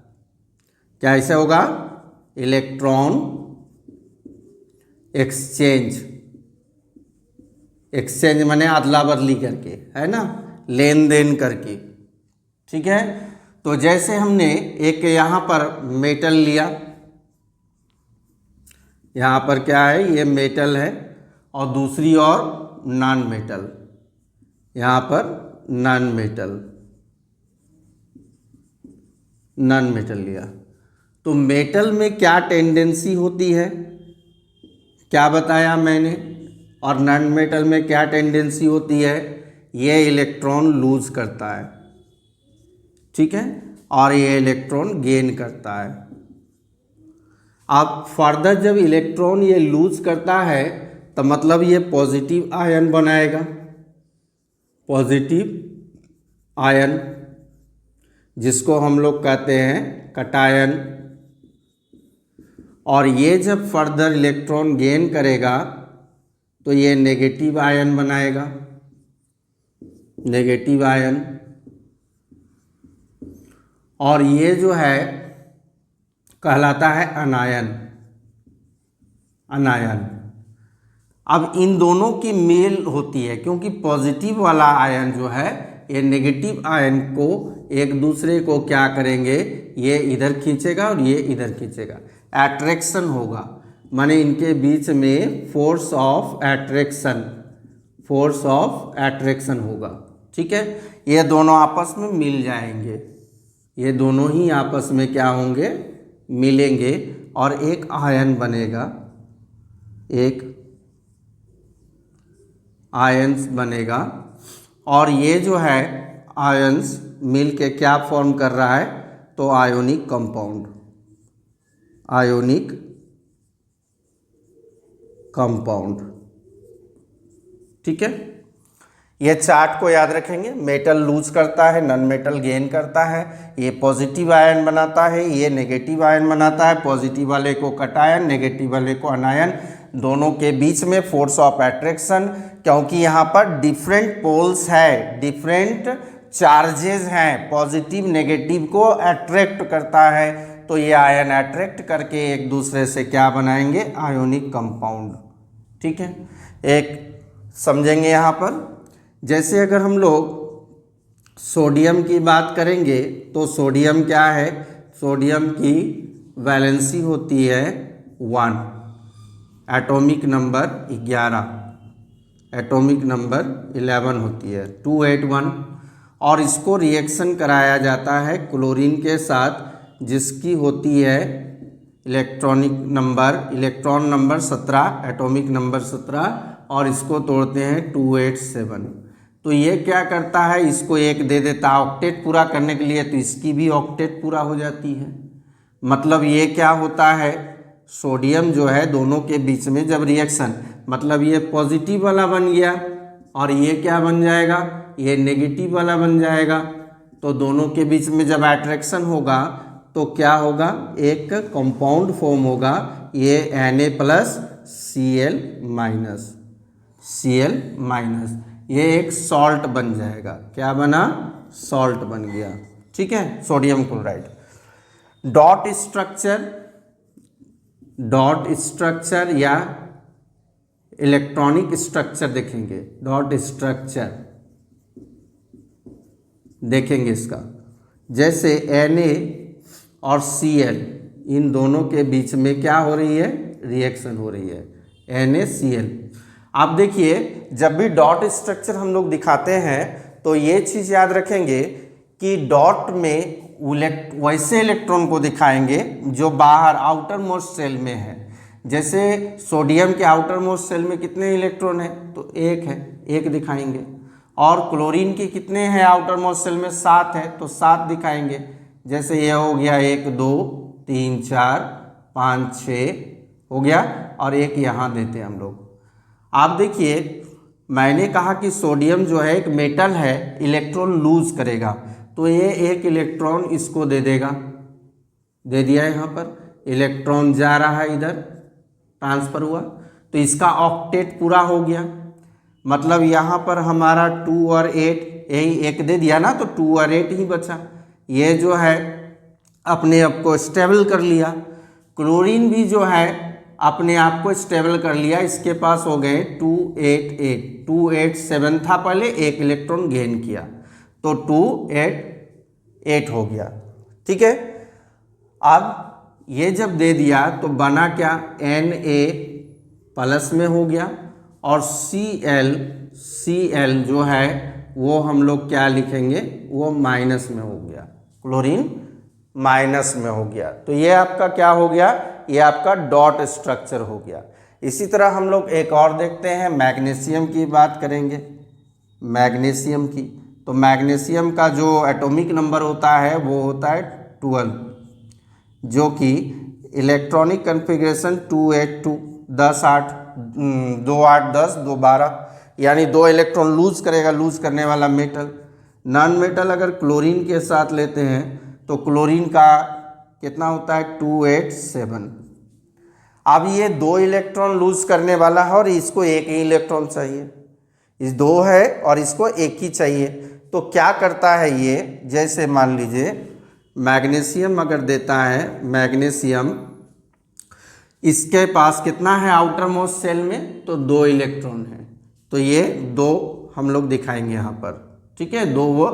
क्या ऐसे होगा, इलेक्ट्रॉन एक्सचेंज, एक्सचेंज माने अदला बदली करके, है ना, लेन देन करके, ठीक है। तो जैसे हमने एक यहाँ पर मेटल लिया, यहाँ पर क्या है, ये मेटल है, और दूसरी ओर नॉन मेटल, यहाँ पर नॉन मेटल, नॉन मेटल लिया। तो मेटल में क्या टेंडेंसी होती है, क्या बताया मैंने, और नॉन मेटल में क्या टेंडेंसी होती है, ये इलेक्ट्रॉन लूज करता है, ठीक है, और ये इलेक्ट्रॉन गेन करता है। अब फर्दर जब इलेक्ट्रॉन ये लूज करता है तो मतलब ये पॉजिटिव आयन बनाएगा, पॉजिटिव आयन, जिसको हम लोग कहते हैं कटायन। और ये जब फर्दर इलेक्ट्रॉन गेन करेगा तो ये नेगेटिव आयन बनाएगा, नेगेटिव आयन। और ये जो है कहलाता है अनायन, अनायन। अब इन दोनों की मेल होती है, क्योंकि पॉजिटिव वाला आयन जो है ये नेगेटिव आयन को एक दूसरे को क्या करेंगे, ये इधर खींचेगा और ये इधर खींचेगा, अट्रैक्शन होगा, माने इनके बीच में force of attraction, force of attraction होगा, ठीक है। ये दोनों आपस में मिल जाएंगे, ये दोनों ही आपस में क्या होंगे, मिलेंगे, और एक आयन बनेगा, एक आयंस बनेगा। और ये जो है आयंस मिल के क्या फॉर्म कर रहा है, तो आयोनिक कंपाउंड, आयोनिक कंपाउंड, ठीक है। ये चार्ट को याद रखेंगे, मेटल लूज करता है, नॉन मेटल गेन करता है, ये पॉजिटिव आयन बनाता है, ये नेगेटिव आयन बनाता है, पॉजिटिव वाले को कटायन, नेगेटिव वाले को अनायन, दोनों के बीच में फोर्स ऑफ अट्रैक्शन, क्योंकि यहाँ पर डिफरेंट पोल्स है, डिफरेंट चार्जेस हैं, पॉजिटिव नेगेटिव को अट्रैक्ट करता है, तो ये आयन अट्रैक्ट करके एक दूसरे से क्या बनाएंगे, आयोनिक कंपाउंड। ठीक है, एक समझेंगे यहाँ पर। जैसे अगर हम लोग सोडियम की बात करेंगे तो सोडियम क्या है, सोडियम की वैलेंसी होती है 1, एटॉमिक नंबर 11, एटॉमिक नंबर 11 होती है 281, और इसको रिएक्शन कराया जाता है क्लोरीन के साथ जिसकी होती है इलेक्ट्रॉन नंबर 17, एटॉमिक नंबर 17, और इसको तोड़ते हैं 287। तो ये क्या करता है, इसको एक दे देता है ऑक्टेट पूरा करने के लिए, तो इसकी भी ऑक्टेट पूरा हो जाती है। मतलब ये क्या होता है, सोडियम जो है दोनों के बीच में जब रिएक्शन, मतलब ये पॉजिटिव वाला बन गया और ये क्या बन जाएगा, ये नेगेटिव वाला बन जाएगा। तो दोनों के बीच में जब अट्रैक्शन होगा तो क्या होगा, एक कंपाउंड फॉर्म होगा, ये Na+Cl-, ये एक सॉल्ट बन जाएगा। क्या बना, सॉल्ट बन गया। ठीक है, सोडियम क्लोराइड। डॉट स्ट्रक्चर या इलेक्ट्रॉनिक स्ट्रक्चर देखेंगे, डॉट स्ट्रक्चर देखेंगे इसका। जैसे Na और Cl, इन दोनों के बीच में क्या हो रही है, रिएक्शन हो रही है, NaCl। आप देखिए जब भी डॉट स्ट्रक्चर हम लोग दिखाते हैं तो ये चीज़ याद रखेंगे कि डॉट में वैसे इलेक्ट्रॉन को दिखाएंगे जो बाहर आउटर मोस्ट सेल में है। जैसे सोडियम के आउटर मोस्ट सेल में कितने इलेक्ट्रॉन है, तो एक है, एक दिखाएंगे। और क्लोरीन के कितने हैं आउटर मोस्ट सेल में, 7 है, तो 7 दिखाएंगे। जैसे ये हो गया 1 2 3 4 5 6 हो गया, और एक यहाँ देते हैं हम लोग। आप देखिए मैंने कहा कि सोडियम जो है एक मेटल है, इलेक्ट्रॉन लूज करेगा, तो ये एक इलेक्ट्रॉन इसको दे देगा, दे दिया यहाँ पर, इलेक्ट्रॉन जा रहा है इधर, ट्रांसफ़र हुआ, तो इसका ऑक्टेट पूरा हो गया। मतलब यहाँ पर हमारा 2 और 8, यही एक दे दिया ना, तो 2 और 8 ही बचा। ये जो है अपने आप को स्टेबल कर लिया। क्लोरीन भी जो है अपने आप को स्टेबल कर लिया, इसके पास हो गए 288, 287 था पहले, एक इलेक्ट्रॉन गेन किया, तो 288 हो गया। ठीक है, अब ये जब दे दिया तो बना क्या, Na+ में हो गया, और Cl जो है वो हम लोग क्या लिखेंगे, वो माइनस में हो गया, क्लोरीन माइनस में हो गया। तो ये आपका क्या हो गया, ये आपका डॉट स्ट्रक्चर हो गया। इसी तरह हम लोग एक और देखते हैं, मैग्नीशियम की बात करेंगे। मैग्नीशियम की, तो मैग्नीशियम का जो एटॉमिक नंबर होता है वो होता है 12, जो कि इलेक्ट्रॉनिक कन्फिग्रेशन 282, 10 8 2 8 10 2 12, यानी 2 इलेक्ट्रॉन लूज करेगा, लूज करने वाला मेटल। नॉन मेटल अगर क्लोरीन के साथ लेते हैं तो क्लोरीन का कितना होता है, 287। अब ये 2 इलेक्ट्रॉन लूज करने वाला है और इसको एक ही इलेक्ट्रॉन चाहिए, इस 2 है और इसको एक ही चाहिए। तो क्या करता है ये, जैसे मान लीजिए मैग्नीशियम अगर देता है, मैग्नीशियम इसके पास कितना है आउटर मोस्ट सेल में, तो 2 इलेक्ट्रॉन है, तो ये 2 हम लोग दिखाएंगे यहाँ पर। ठीक है, 2 वो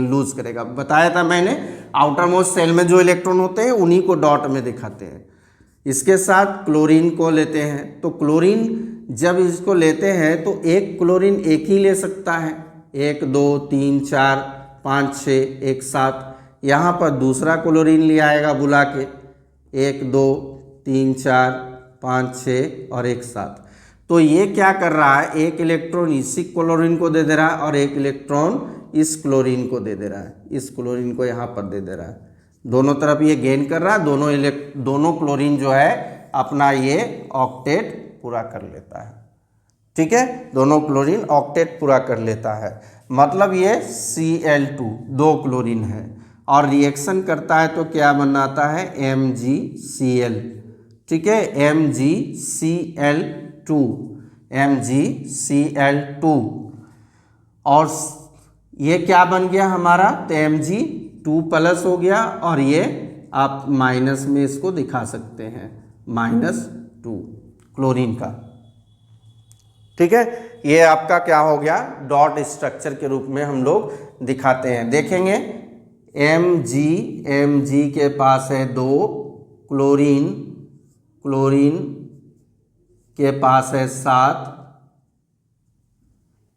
लूज करेगा। बताया था मैंने, आउटर मोस्ट सेल में जो इलेक्ट्रॉन होते हैं उन्हीं को डॉट में दिखाते हैं। इसके साथ क्लोरीन को लेते हैं, तो क्लोरीन जब इसको लेते हैं तो एक क्लोरीन एक ही ले सकता है, 1 2 3 4 5 6 एक साथ। यहाँ पर दूसरा क्लोरीन ले आएगा बुला के, 1 2 3 4 5 6 और एक साथ। तो ये क्या कर रहा है, एक इलेक्ट्रॉन इसी क्लोरीन को दे दे रहा है और एक इलेक्ट्रॉन इस क्लोरीन को दे दे रहा है, इस क्लोरीन को यहाँ पर दे दे रहा है। दोनों तरफ ये गेन कर रहा है, दोनों क्लोरीन जो है अपना ये ऑक्टेट पूरा कर लेता है। ठीक है, दोनों क्लोरीन ऑक्टेट पूरा कर लेता है, मतलब ये Cl2 दो क्लोरीन है और रिएक्शन करता है तो क्या बनाता है MgCl, ठीक है, MgCl2, MgCl2 और ये क्या बन गया हमारा, तो Mg2+ हो गया और ये आप माइनस में इसको दिखा सकते हैं -2 क्लोरीन का, ठीक है। ये आपका क्या हो गया, डॉट स्ट्रक्चर के रूप में हम लोग दिखाते हैं। देखेंगे Mg के पास है 2, क्लोरीन के पास है 7,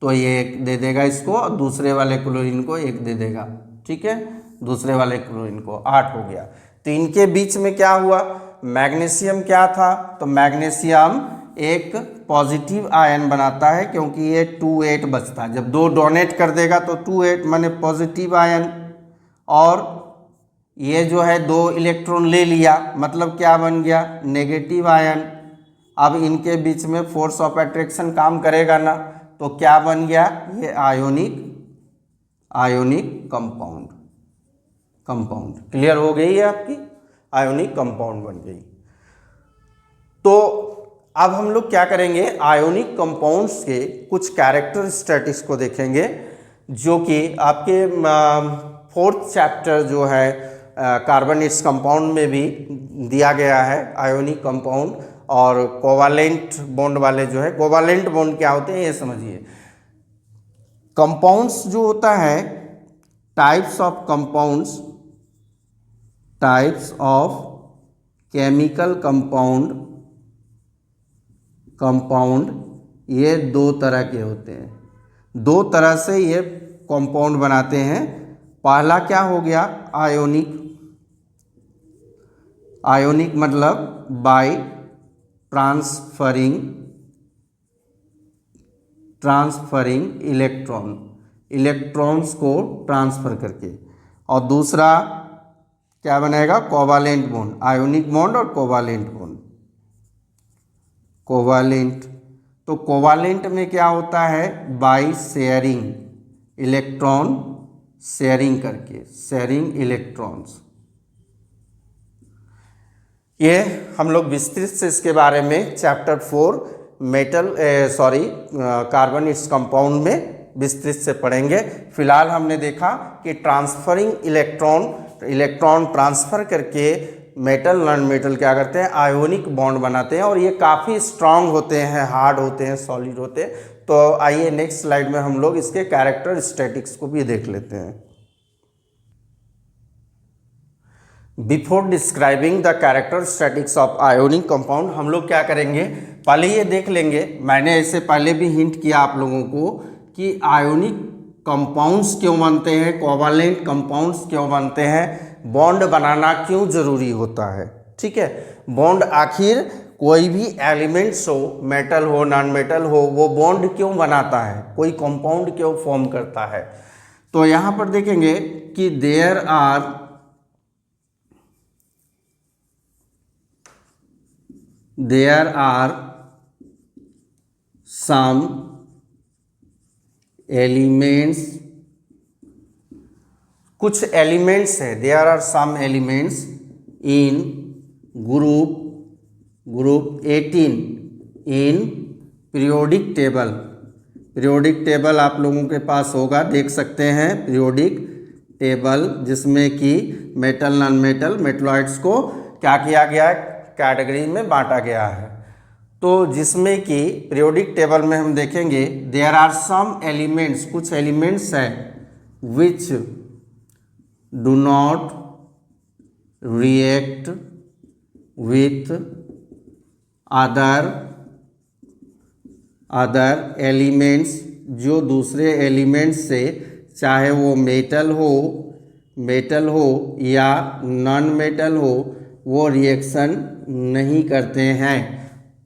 तो ये 1 दे देगा इसको और दूसरे वाले क्लोरीन को 1 दे देगा, ठीक है, दूसरे वाले क्लोरीन को 8 हो गया। तो इनके बीच में क्या हुआ, मैग्नीशियम क्या था, तो मैग्नीशियम एक पॉजिटिव आयन बनाता है क्योंकि ये 2 8 बचता है, जब 2 डोनेट कर देगा तो 2 8 माने पॉजिटिव आयन, और ये जो है 2 इलेक्ट्रॉन ले लिया मतलब क्या बन गया, नेगेटिव आयन। अब इनके बीच में फोर्स ऑफ अट्रैक्शन काम करेगा ना, तो क्या बन गया, ये आयोनिक कंपाउंड क्लियर हो गई है आपकी, आयोनिक कंपाउंड बन गई। तो अब हम लोग क्या करेंगे, आयोनिक कंपाउंड्स के कुछ कैरेक्टरिस्टिक्स को देखेंगे, जो कि आपके 4th चैप्टर जो है कार्बन इट्स कंपाउंड में भी दिया गया है आयोनिक कंपाउंड। और कोवालेंट बॉन्ड वाले जो है, कोवालेंट बॉन्ड क्या होते हैं ये समझिए। कंपाउंड्स जो होता है, types of compounds, types of chemical compound ये 2 तरह के होते हैं, 2 तरह से ये कंपाउंड बनाते हैं। पहला क्या हो गया, आयोनिक मतलब बाय ट्रांसफरिंग इलेक्ट्रॉन्स को ट्रांसफर करके, और दूसरा क्या बनेगा, कोवालेंट बॉन्ड, आयोनिक बॉन्ड और कोवालेंट बॉन्ड। तो कोवालेंट में क्या होता है, बाय शेयरिंग इलेक्ट्रॉन, शेयरिंग करके, शेयरिंग इलेक्ट्रॉन्स। ये हम लोग विस्तृत से इसके बारे में चैप्टर 4 कार्बन इट्स कंपाउंड में विस्तृत से पढ़ेंगे। फिलहाल हमने देखा कि ट्रांसफरिंग इलेक्ट्रॉन ट्रांसफर करके मेटल नॉन मेटल क्या करते हैं, आयोनिक बॉन्ड बनाते हैं, और ये काफ़ी स्ट्रांग होते हैं, हार्ड होते हैं, सॉलिड होते हैं। तो आइए नेक्स्ट स्लाइड में हम लोग इसके कैरेक्टरिस्टिक्स को भी देख लेते हैं। Before describing the characteristics of ionic compound, हम लोग क्या करेंगे, पहले ये देख लेंगे, मैंने इससे पहले भी हिंट किया आप लोगों को कि आयोनिक कंपाउंड्स क्यों बनते हैं, कोवालेंट कंपाउंड्स क्यों बनते हैं, बॉन्ड बनाना क्यों जरूरी होता है, ठीक है। बॉन्ड आखिर कोई भी एलिमेंट्स हो, मेटल हो नॉन मेटल हो, वो बॉन्ड क्यों बनाता है, कोई कंपाउंड क्यों फॉर्म करता है। तो यहाँ पर देखेंगे कि देयर आर सम एलिमेंट्स, कुछ एलिमेंट्स है, there are some elements in group 18 in periodic table आप लोगों के पास होगा, देख सकते हैं पीरियोडिक टेबल, जिसमें कि मेटल नॉन मेटल मेटलॉइड्स को क्या किया गया है, कैटेगरी में बांटा गया है। तो जिसमें कि पीरियोडिक टेबल में हम देखेंगे देयर आर सम एलिमेंट्स, कुछ एलिमेंट्स हैं which do not react with other elements, जो दूसरे एलिमेंट्स से, चाहे वो मेटल हो या नॉन मेटल हो, वो रिएक्शन नहीं करते हैं।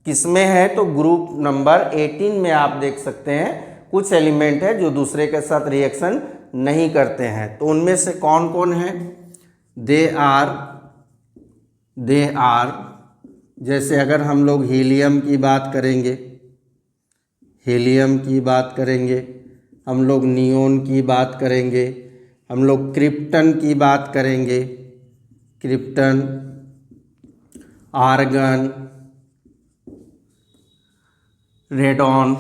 किसमें है, तो ग्रुप नंबर 18 में आप देख सकते हैं कुछ एलिमेंट है जो दूसरे के साथ रिएक्शन नहीं करते हैं। तो उनमें से कौन कौन है, दे आर जैसे अगर हम लोग हीलियम की बात करेंगे, हीलियम की बात करेंगे, हम लोग नियोन की बात करेंगे, हम लोग क्रिप्टन की बात करेंगे, क्रिप्टन, आर्गन, रेडॉन,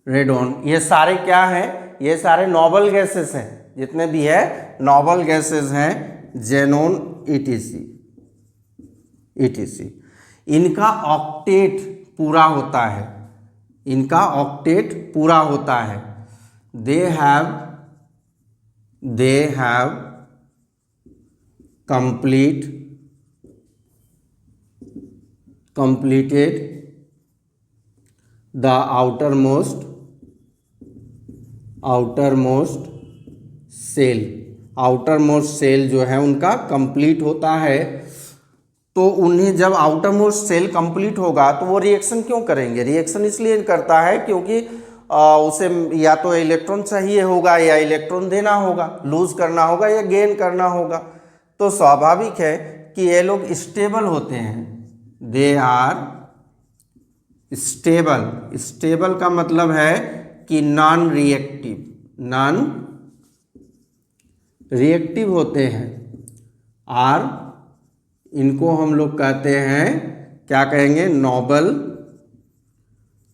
रेडॉन, ये सारे क्या हैं? ये सारे नोबल गैसेस हैं, जितने भी है नोबल गैसेस हैं, जेनोन ईटीसी, ईटीसी। इनका ऑक्टेट पूरा होता है, इनका ऑक्टेट पूरा होता है। They have completed the outermost shell, outermost shell जो है उनका कंप्लीट होता है। तो उन्हें जब आउटरमोस्ट सेल कंप्लीट होगा तो वो रिएक्शन क्यों करेंगे? रिएक्शन इसलिए करता है क्योंकि उसे या तो इलेक्ट्रॉन चाहिए होगा या इलेक्ट्रॉन देना होगा, लूज करना होगा या गेन करना होगा। तो स्वाभाविक है कि ये लोग स्टेबल होते हैं, दे आर स्टेबल। स्टेबल का मतलब है कि नॉन रिएक्टिव होते हैं। आर, इनको हम लोग कहते हैं, क्या कहेंगे?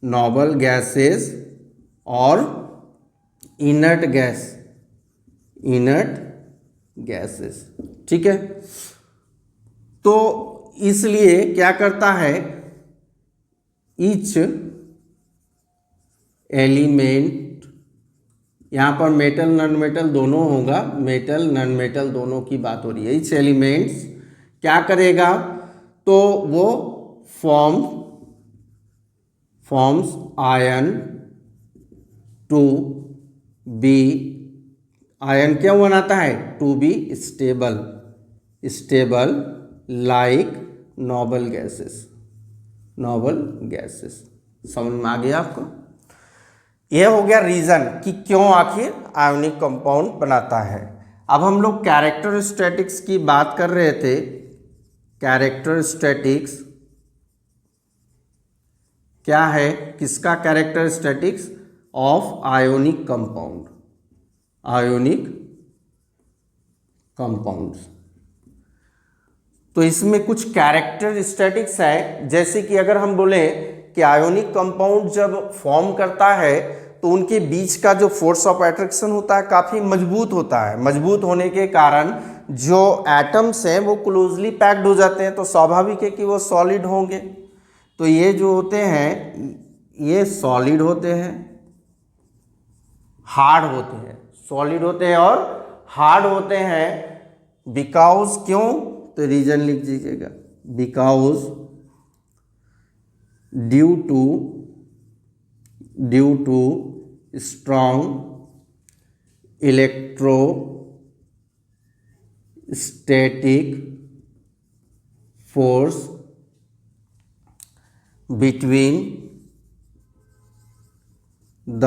नोबल गैसेस और इनर्ट गैसेस, ठीक है। तो इसलिए क्या करता है, ईच एलिमेंट, यहाँ पर मेटल नॉन मेटल दोनों होगा, मेटल नॉन मेटल दोनों की बात हो रही है। ईच एलिमेंट्स क्या करेगा? तो वो forms ion to be, ion क्यों बनाता है? To be stable like noble gases. समझ में आ गया आपको? यह हो गया रीजन कि क्यों आखिर आयोनिक कंपाउंड बनाता है। अब हम लोग कैरेक्टरिस्टिक्स की बात कर रहे थे। कैरेक्टरिस्टिक्स क्या है? किसका कैरेक्टरिस्टिक्स? Of ionic compounds. तो इसमें कुछ कैरेक्टरिस्टिक्स है, जैसे कि अगर हम बोले कि आयोनिक कंपाउंड जब फॉर्म करता है तो उनके बीच का जो फोर्स ऑफ अट्रैक्शन होता है काफ़ी मजबूत होता है। मजबूत होने के कारण जो एटम्स हैं वो क्लोजली पैक्ड हो जाते हैं, तो स्वाभाविक है कि वो सॉलिड होंगे। तो ये जो होते हैं ये सॉलिड होते हैं, हार्ड होते हैं, सॉलिड होते हैं और हार्ड होते हैं। बिकॉज क्यों? तो रीजन लिख दीजिएगा, because due to strong electrostatic force between the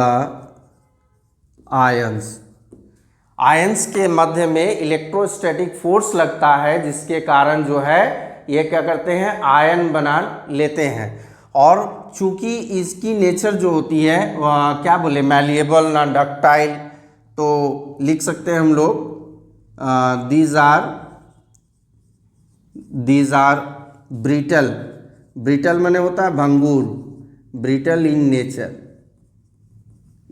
ions के मध्य में इलेक्ट्रोस्टैटिक फोर्स लगता है, जिसके कारण जो है ये क्या करते हैं? आयन बना लेते हैं। और चूंकि इसकी नेचर जो होती है वह क्या बोले, मैलिएबल ना डक्टाइल, तो लिख सकते हैं हम लोग दीज आर ब्रिटल माने होता है भंगुर, brittle in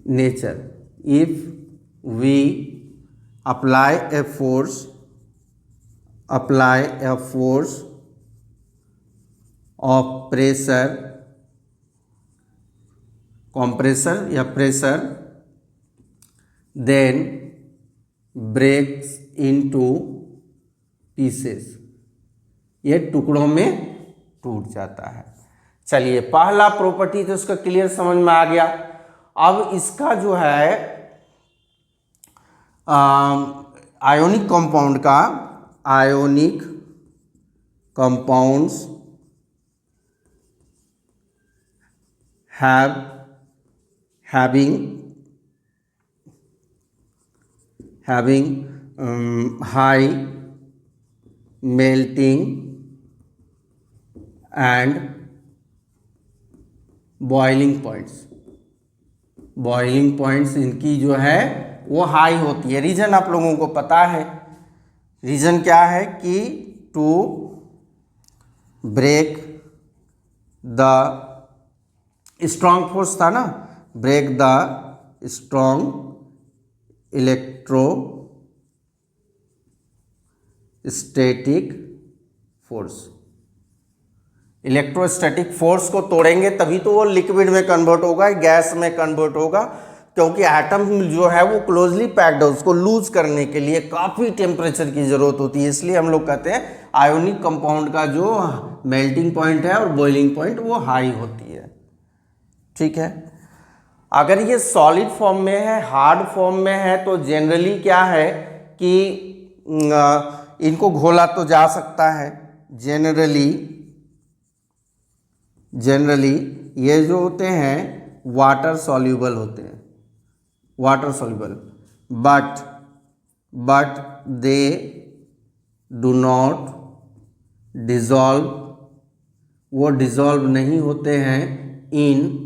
nature. If we apply a force of pressure, compressor या pressure, then breaks into pieces, ये टुकड़ों में टूट जाता है। चलिए, पहला प्रॉपर्टी तो उसका क्लियर समझ में आ गया। अब इसका जो है आयोनिक कंपाउंड का, ionic compounds having high melting and boiling points इनकी जो है वो हाई होती है। रीज़न आप लोगों को पता है, रीज़न क्या है कि to break the strong force था ना, break the strong electrostatic force को तोड़ेंगे तभी तो वो लिक्विड में कन्वर्ट होगा, गैस में कन्वर्ट होगा, क्योंकि एटम जो है वो क्लोजली पैक्ड है, उसको लूज करने के लिए काफ़ी टेम्परेचर की ज़रूरत होती है। इसलिए हम लोग कहते हैं आयोनिक कंपाउंड का जो मेल्टिंग पॉइंट है और बॉइलिंग पॉइंट वो हाई होती है। ठीक है, अगर ये सॉलिड फॉर्म में है, हार्ड फॉर्म में है, तो जनरली क्या है कि इनको घोला तो जा सकता है। जनरली ये जो होते हैं वाटर सॉल्यूबल होते हैं, but they do not dissolve, वो डिजॉल्व नहीं होते हैं in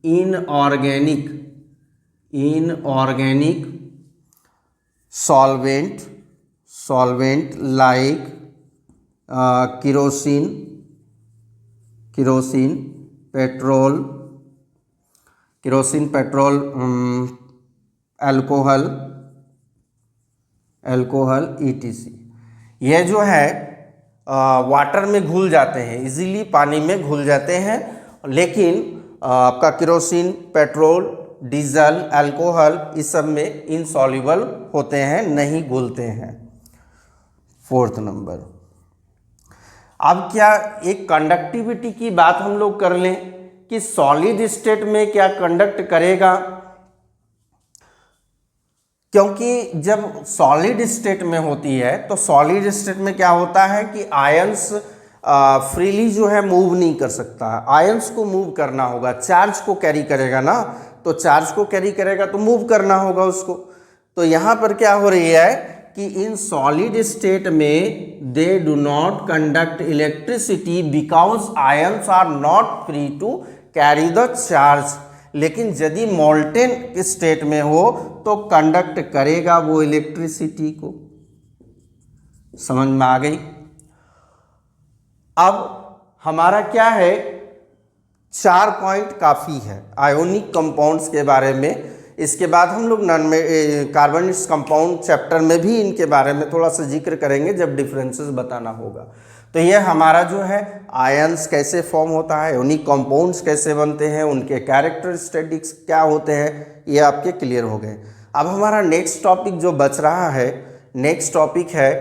inorganic solvent like kerosene, petrol, alcohol ETC। ये जो है वाटर में घुल जाते हैं, इजीली पानी में घुल जाते हैं, लेकिन आपका केरोसिन, पेट्रोल, डीजल, अल्कोहल इस सब में इनसॉल्युबल होते हैं, नहीं घुलते हैं। 4th नंबर, अब क्या एक कंडक्टिविटी की बात हम लोग कर लें कि सॉलिड स्टेट में क्या कंडक्ट करेगा, क्योंकि जब सॉलिड स्टेट में होती है तो सॉलिड स्टेट में क्या होता है कि आयंस फ्रीली जो है मूव नहीं कर सकता है, आयंस को मूव करना होगा, चार्ज को कैरी करेगा ना, तो चार्ज को कैरी करेगा तो मूव करना होगा उसको। तो यहाँ पर क्या हो रही है कि इन सॉलिड स्टेट में they do not conduct electricity because ions are not free to carry the charge, लेकिन यदि मोल्टेन स्टेट में हो तो कंडक्ट करेगा वो इलेक्ट्रिसिटी को। समझ में आ गई? अब हमारा क्या है, 4 पॉइंट काफ़ी है आयोनिक कंपाउंड्स के बारे में। इसके बाद हम लोग कार्बनिक कंपाउंड चैप्टर में भी इनके बारे में थोड़ा सा जिक्र करेंगे जब डिफरेंसेस बताना होगा। तो ये हमारा जो है आयंस कैसे फॉर्म होता है, आयोनिक कंपाउंड्स कैसे बनते हैं, उनके कैरेक्टरिस्टिक्स क्या होते हैं, ये आपके क्लियर हो गए। अब हमारा नेक्स्ट टॉपिक जो बच रहा है, नेक्स्ट टॉपिक है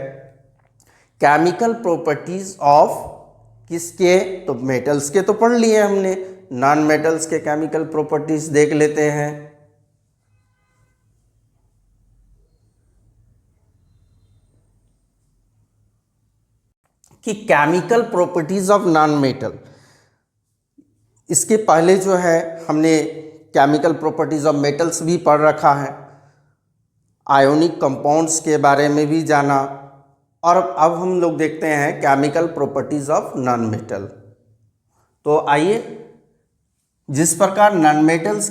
केमिकल प्रॉपर्टीज ऑफ किसके, तो मेटल्स के तो पढ़ लिए हमने, नॉन मेटल्स के केमिकल प्रॉपर्टीज देख लेते हैं। कि chemical properties of non metal, इसके पहले जो है हमने केमिकल प्रॉपर्टीज ऑफ मेटल्स भी पढ़ रखा है, आयोनिक कंपाउंड्स के बारे में भी जाना, और अब हम लोग देखते हैं chemical properties of non metal. तो आइए, जिस प्रकार नॉन मेटल्स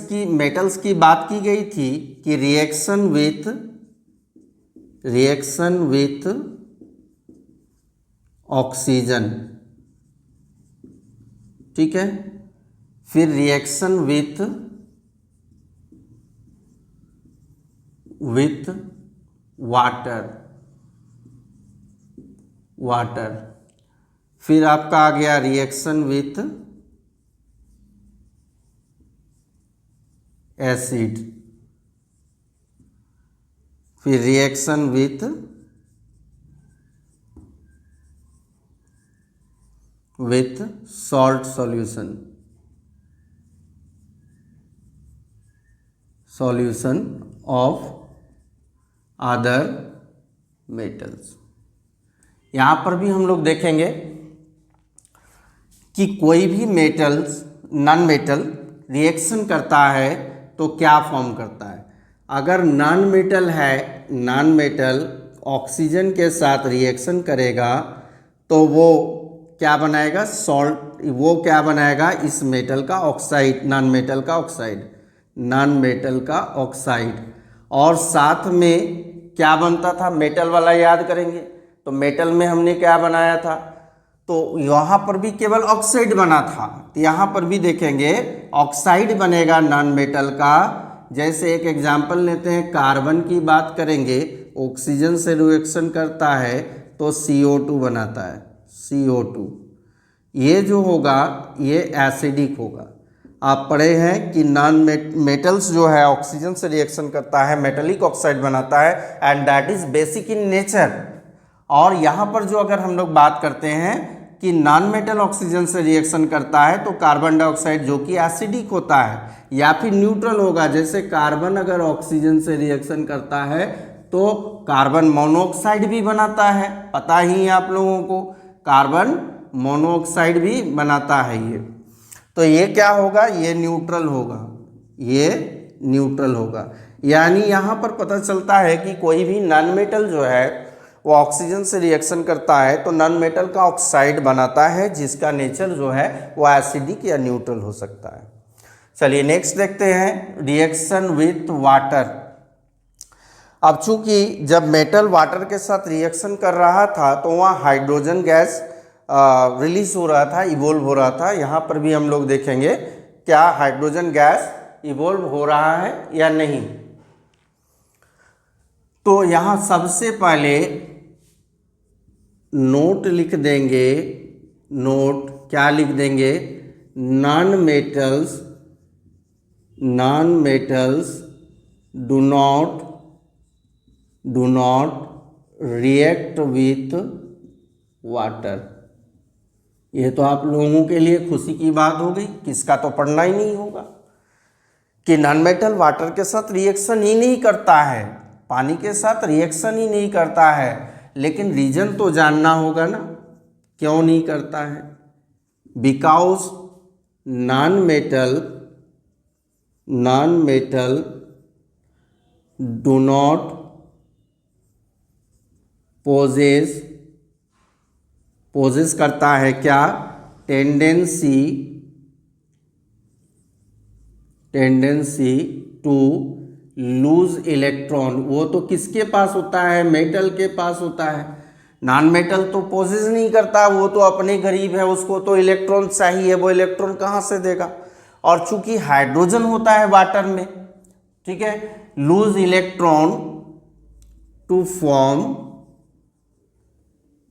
की बात की गई थी कि रिएक्शन विथ ऑक्सीजन, ठीक है, फिर रिएक्शन विथ वाटर, फिर आपका आ गया रिएक्शन विथ एसिड, फिर reaction with salt solution of other metals. यहाँ पर भी हम लोग देखेंगे कि कोई भी मेटल्स, नॉन मेटल रिएक्शन करता है तो क्या फॉर्म करता है। अगर नॉन मेटल है, नॉन मेटल ऑक्सीजन के साथ रिएक्शन करेगा तो वो क्या बनाएगा, सॉल्ट वो क्या बनाएगा, इस मेटल का ऑक्साइड, नॉन मेटल का ऑक्साइड, नॉन मेटल का ऑक्साइड। और साथ में क्या बनता था, मेटल वाला याद करेंगे तो मेटल में हमने क्या बनाया था, तो यहाँ पर भी केवल ऑक्साइड बना था, तो यहाँ पर भी देखेंगे ऑक्साइड बनेगा नॉन मेटल का। जैसे एक एग्जाम्पल लेते हैं, कार्बन की बात करेंगे, ऑक्सीजन से रिएक्शन करता है तो CO2 बनाता है, CO2। ये जो होगा ये एसिडिक होगा। आप पढ़े हैं कि नॉन मेटल्स जो है ऑक्सीजन से रिएक्शन करता है, मेटलिक ऑक्साइड बनाता है, and that is basic in nature. और यहाँ पर जो अगर हम लोग बात करते हैं कि नॉन मेटल ऑक्सीजन से रिएक्शन करता है तो कार्बन डाइऑक्साइड जो कि एसिडिक होता है या फिर न्यूट्रल होगा। जैसे कार्बन अगर ऑक्सीजन से रिएक्शन करता है तो कार्बन मोनोऑक्साइड भी बनाता है, पता ही है आप लोगों को, कार्बन मोनोऑक्साइड भी बनाता है ये। तो ये क्या होगा, ये न्यूट्रल होगा, ये न्यूट्रल होगा। यानी यहाँ पर पता चलता है कि कोई भी नॉन मेटल जो है वो ऑक्सीजन से रिएक्शन करता है तो नॉन मेटल का ऑक्साइड बनाता है, जिसका नेचर जो है वो एसिडिक या न्यूट्रल हो सकता है। चलिए नेक्स्ट देखते हैं, रिएक्शन विथ वाटर। अब चूंकि जब मेटल वाटर के साथ रिएक्शन कर रहा था तो वहाँ हाइड्रोजन गैस रिलीज हो रहा था, इवोल्व हो रहा था। यहाँ पर भी हम लोग देखेंगे क्या हाइड्रोजन गैस इवोल्व हो रहा है या नहीं। तो यहाँ सबसे पहले नोट लिख देंगे, नोट क्या लिख देंगे, non metals do not react with water. ये तो आप लोगों के लिए खुशी की बात हो गई, किसका तो पढ़ना ही नहीं होगा कि नॉन मेटल वाटर के साथ रिएक्शन ही नहीं करता है, पानी के साथ रिएक्शन ही नहीं करता है। लेकिन रीजन तो जानना होगा ना, क्यों नहीं करता है। Because non metal do not poses करता है क्या, टेंडेंसी टू लूज इलेक्ट्रॉन। वो तो किसके पास होता है, मेटल के पास होता है। नॉन मेटल तो पोजेस नहीं करता, वो तो अपने गरीब है, उसको तो इलेक्ट्रॉन चाहिए, वो इलेक्ट्रॉन कहाँ से देगा। और चूंकि हाइड्रोजन होता है वाटर में, ठीक है, लूज इलेक्ट्रॉन टू फॉर्म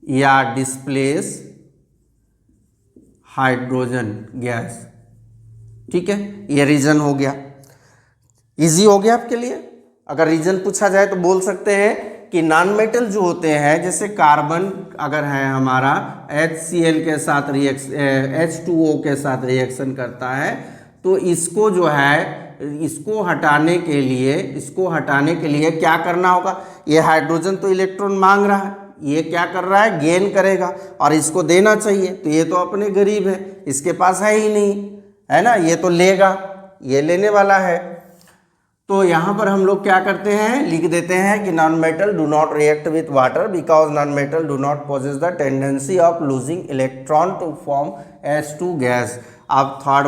या डिस्प्लेस हाइड्रोजन गैस, ठीक है। ये रीजन हो गया, इजी हो गया आपके लिए। अगर रीजन पूछा जाए तो बोल सकते हैं कि नॉन मेटल जो होते हैं, जैसे कार्बन अगर है हमारा HCl के साथ H2O के साथ रिएक्शन करता है तो इसको जो है इसको हटाने के लिए क्या करना होगा। ये हाइड्रोजन तो इलेक्ट्रॉन मांग रहा है, ये क्या कर रहा है, गेन करेगा और इसको देना चाहिए। तो ये तो अपने गरीब है, इसके पास है ही नहीं, है ना, ये तो लेगा, ये लेने वाला है। तो यहाँ पर हम लोग क्या करते हैं, लिख देते हैं कि non metal do not react with water because non metal do not possess the tendency of losing electron to form H2 gas. अब थर्ड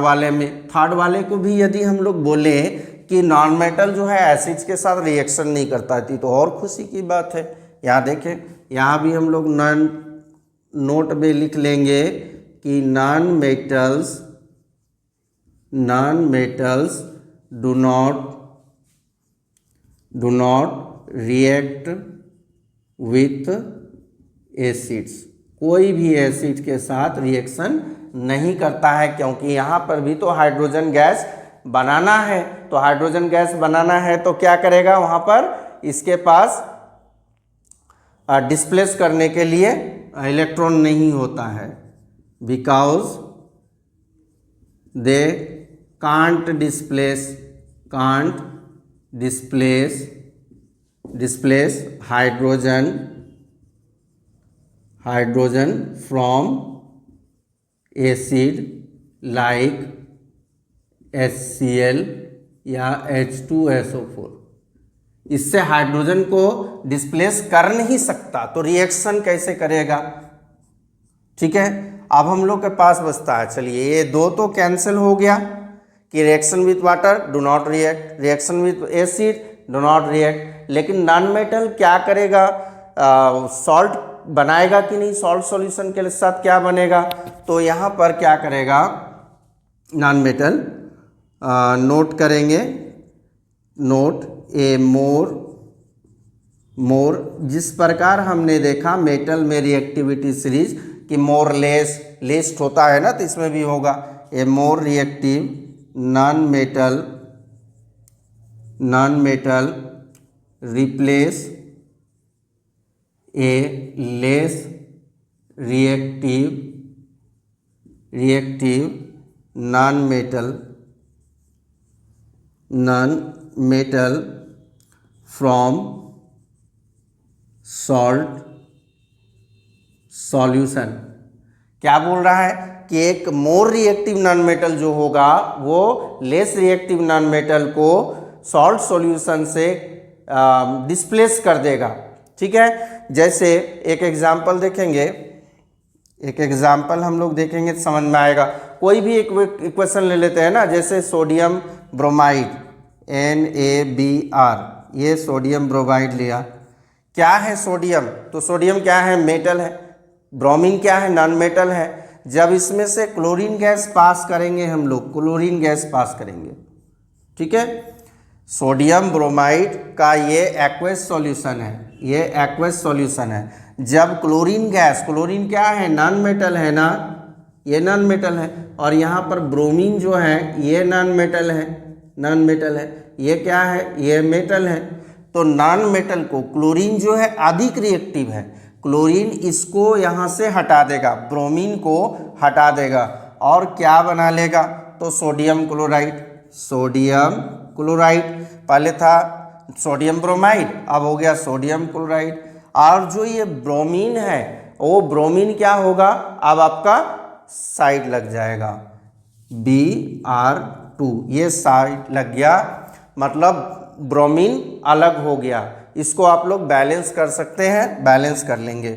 वाले को भी यदि हम लोग बोले कि नॉन मेटल जो है एसिड्स के साथ रिएक्शन नहीं करता थी तो और खुशी की बात है। यहाँ देखें, यहाँ भी हम लोग नोट में लिख लेंगे कि non metals do not react with acids. कोई भी एसिड के साथ रिएक्शन नहीं करता है, क्योंकि यहाँ पर भी तो हाइड्रोजन गैस बनाना है। तो हाइड्रोजन गैस बनाना है तो क्या करेगा, वहाँ पर इसके पास डिस्प्लेस करने के लिए इलेक्ट्रॉन नहीं होता है, because they can't displace hydrogen from acid like HCl या H2SO4। इससे हाइड्रोजन को डिस्प्लेस कर नहीं सकता, तो रिएक्शन कैसे करेगा, ठीक है। अब हम लोग के पास बचता है, चलिए ये दो तो कैंसिल हो गया कि reaction with water do not react, reaction with acid do not react. लेकिन नॉन मेटल क्या करेगा, सॉल्ट बनाएगा कि नहीं, सॉल्ट सॉल्यूशन के साथ क्या बनेगा, तो यहाँ पर क्या करेगा नॉन मेटल, नोट करेंगे, नोट ए मोर जिस प्रकार हमने देखा मेटल में रिएक्टिविटी सीरीज कि मोर लेस्ट होता है ना, तो इसमें भी होगा a more reactive non metal replace a less reactive non metal from salt solution. क्या बोल रहा है कि एक मोर रिएक्टिव नॉन मेटल जो होगा वो लेस रिएक्टिव नॉन मेटल को सॉल्ट सॉल्यूशन से डिस्प्लेस कर देगा। ठीक है, जैसे एक एग्जांपल देखेंगे, एक एग्जांपल हम लोग देखेंगे तो समझ में आएगा। कोई भी एक इक्वेशन ले लेते हैं ना, जैसे सोडियम ब्रोमाइड NaBr, ये सोडियम ब्रोमाइड लिया। क्या है सोडियम, तो सोडियम क्या है, मेटल है। ब्रोमीन क्या है, नॉन मेटल है। जब इसमें से क्लोरीन गैस पास करेंगे हम लोग, क्लोरीन गैस पास करेंगे, ठीक है, सोडियम ब्रोमाइड का ये एक्वस सॉल्यूशन है, ये एक्वस सॉल्यूशन है। जब क्लोरीन गैस, क्लोरीन क्या है, नॉन मेटल है ना, ये नॉन मेटल है, और यहाँ पर ब्रोमीन जो है ये नॉन मेटल है, नॉन मेटल है, ये क्या है, ये मेटल है। तो नॉन मेटल को क्लोरीन जो है अधिक रिएक्टिव है, क्लोरीन इसको यहाँ से हटा देगा, ब्रोमीन को हटा देगा और क्या बना लेगा, तो सोडियम क्लोराइड। सोडियम क्लोराइड पहले था सोडियम ब्रोमाइड, अब हो गया सोडियम क्लोराइड। और जो ये ब्रोमीन है वो ब्रोमीन क्या होगा, अब आपका साइड लग जाएगा, Br2, ये साइड लग गया, मतलब ब्रोमीन अलग हो गया। इसको आप लोग बैलेंस कर सकते हैं, बैलेंस कर लेंगे।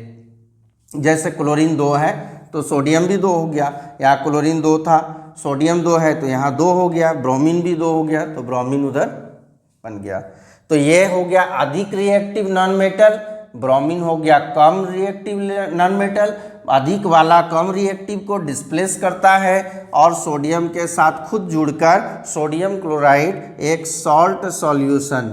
जैसे क्लोरीन 2 है तो सोडियम भी 2 हो गया, यहाँ क्लोरीन 2 था, सोडियम 2 है तो यहाँ 2 हो गया, ब्रोमीन भी 2 हो गया, तो ब्रोमीन उधर बन गया। तो ये हो गया अधिक रिएक्टिव नॉन मेटल, ब्रोमीन हो गया कम रिएक्टिव नॉन मेटल। अधिक वाला कम रिएक्टिव को डिस्प्लेस करता है और सोडियम के साथ खुद जुड़कर सोडियम क्लोराइड एक सॉल्ट सॉल्यूशन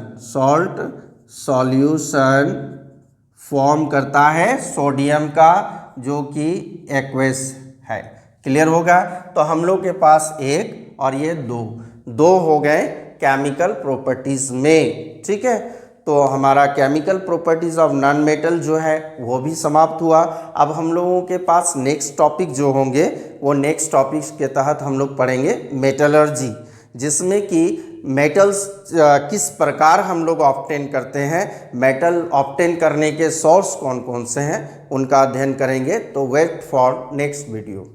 फॉर्म करता है सोडियम का, जो कि एक्वस है। क्लियर होगा। तो हम लोग के पास एक और ये दो हो गए केमिकल प्रॉपर्टीज में। ठीक है, तो हमारा chemical properties of non metal जो है वो भी समाप्त हुआ। अब हम लोगों के पास नेक्स्ट टॉपिक जो होंगे वो नेक्स्ट टॉपिक के तहत हम लोग पढ़ेंगे मेटलर्जी, जिसमें कि मेटल्स किस प्रकार हम लोग ऑब्टेन करते हैं, मेटल ऑब्टेन करने के सोर्स कौन कौन से हैं उनका अध्ययन करेंगे। तो वेट फॉर नेक्स्ट वीडियो।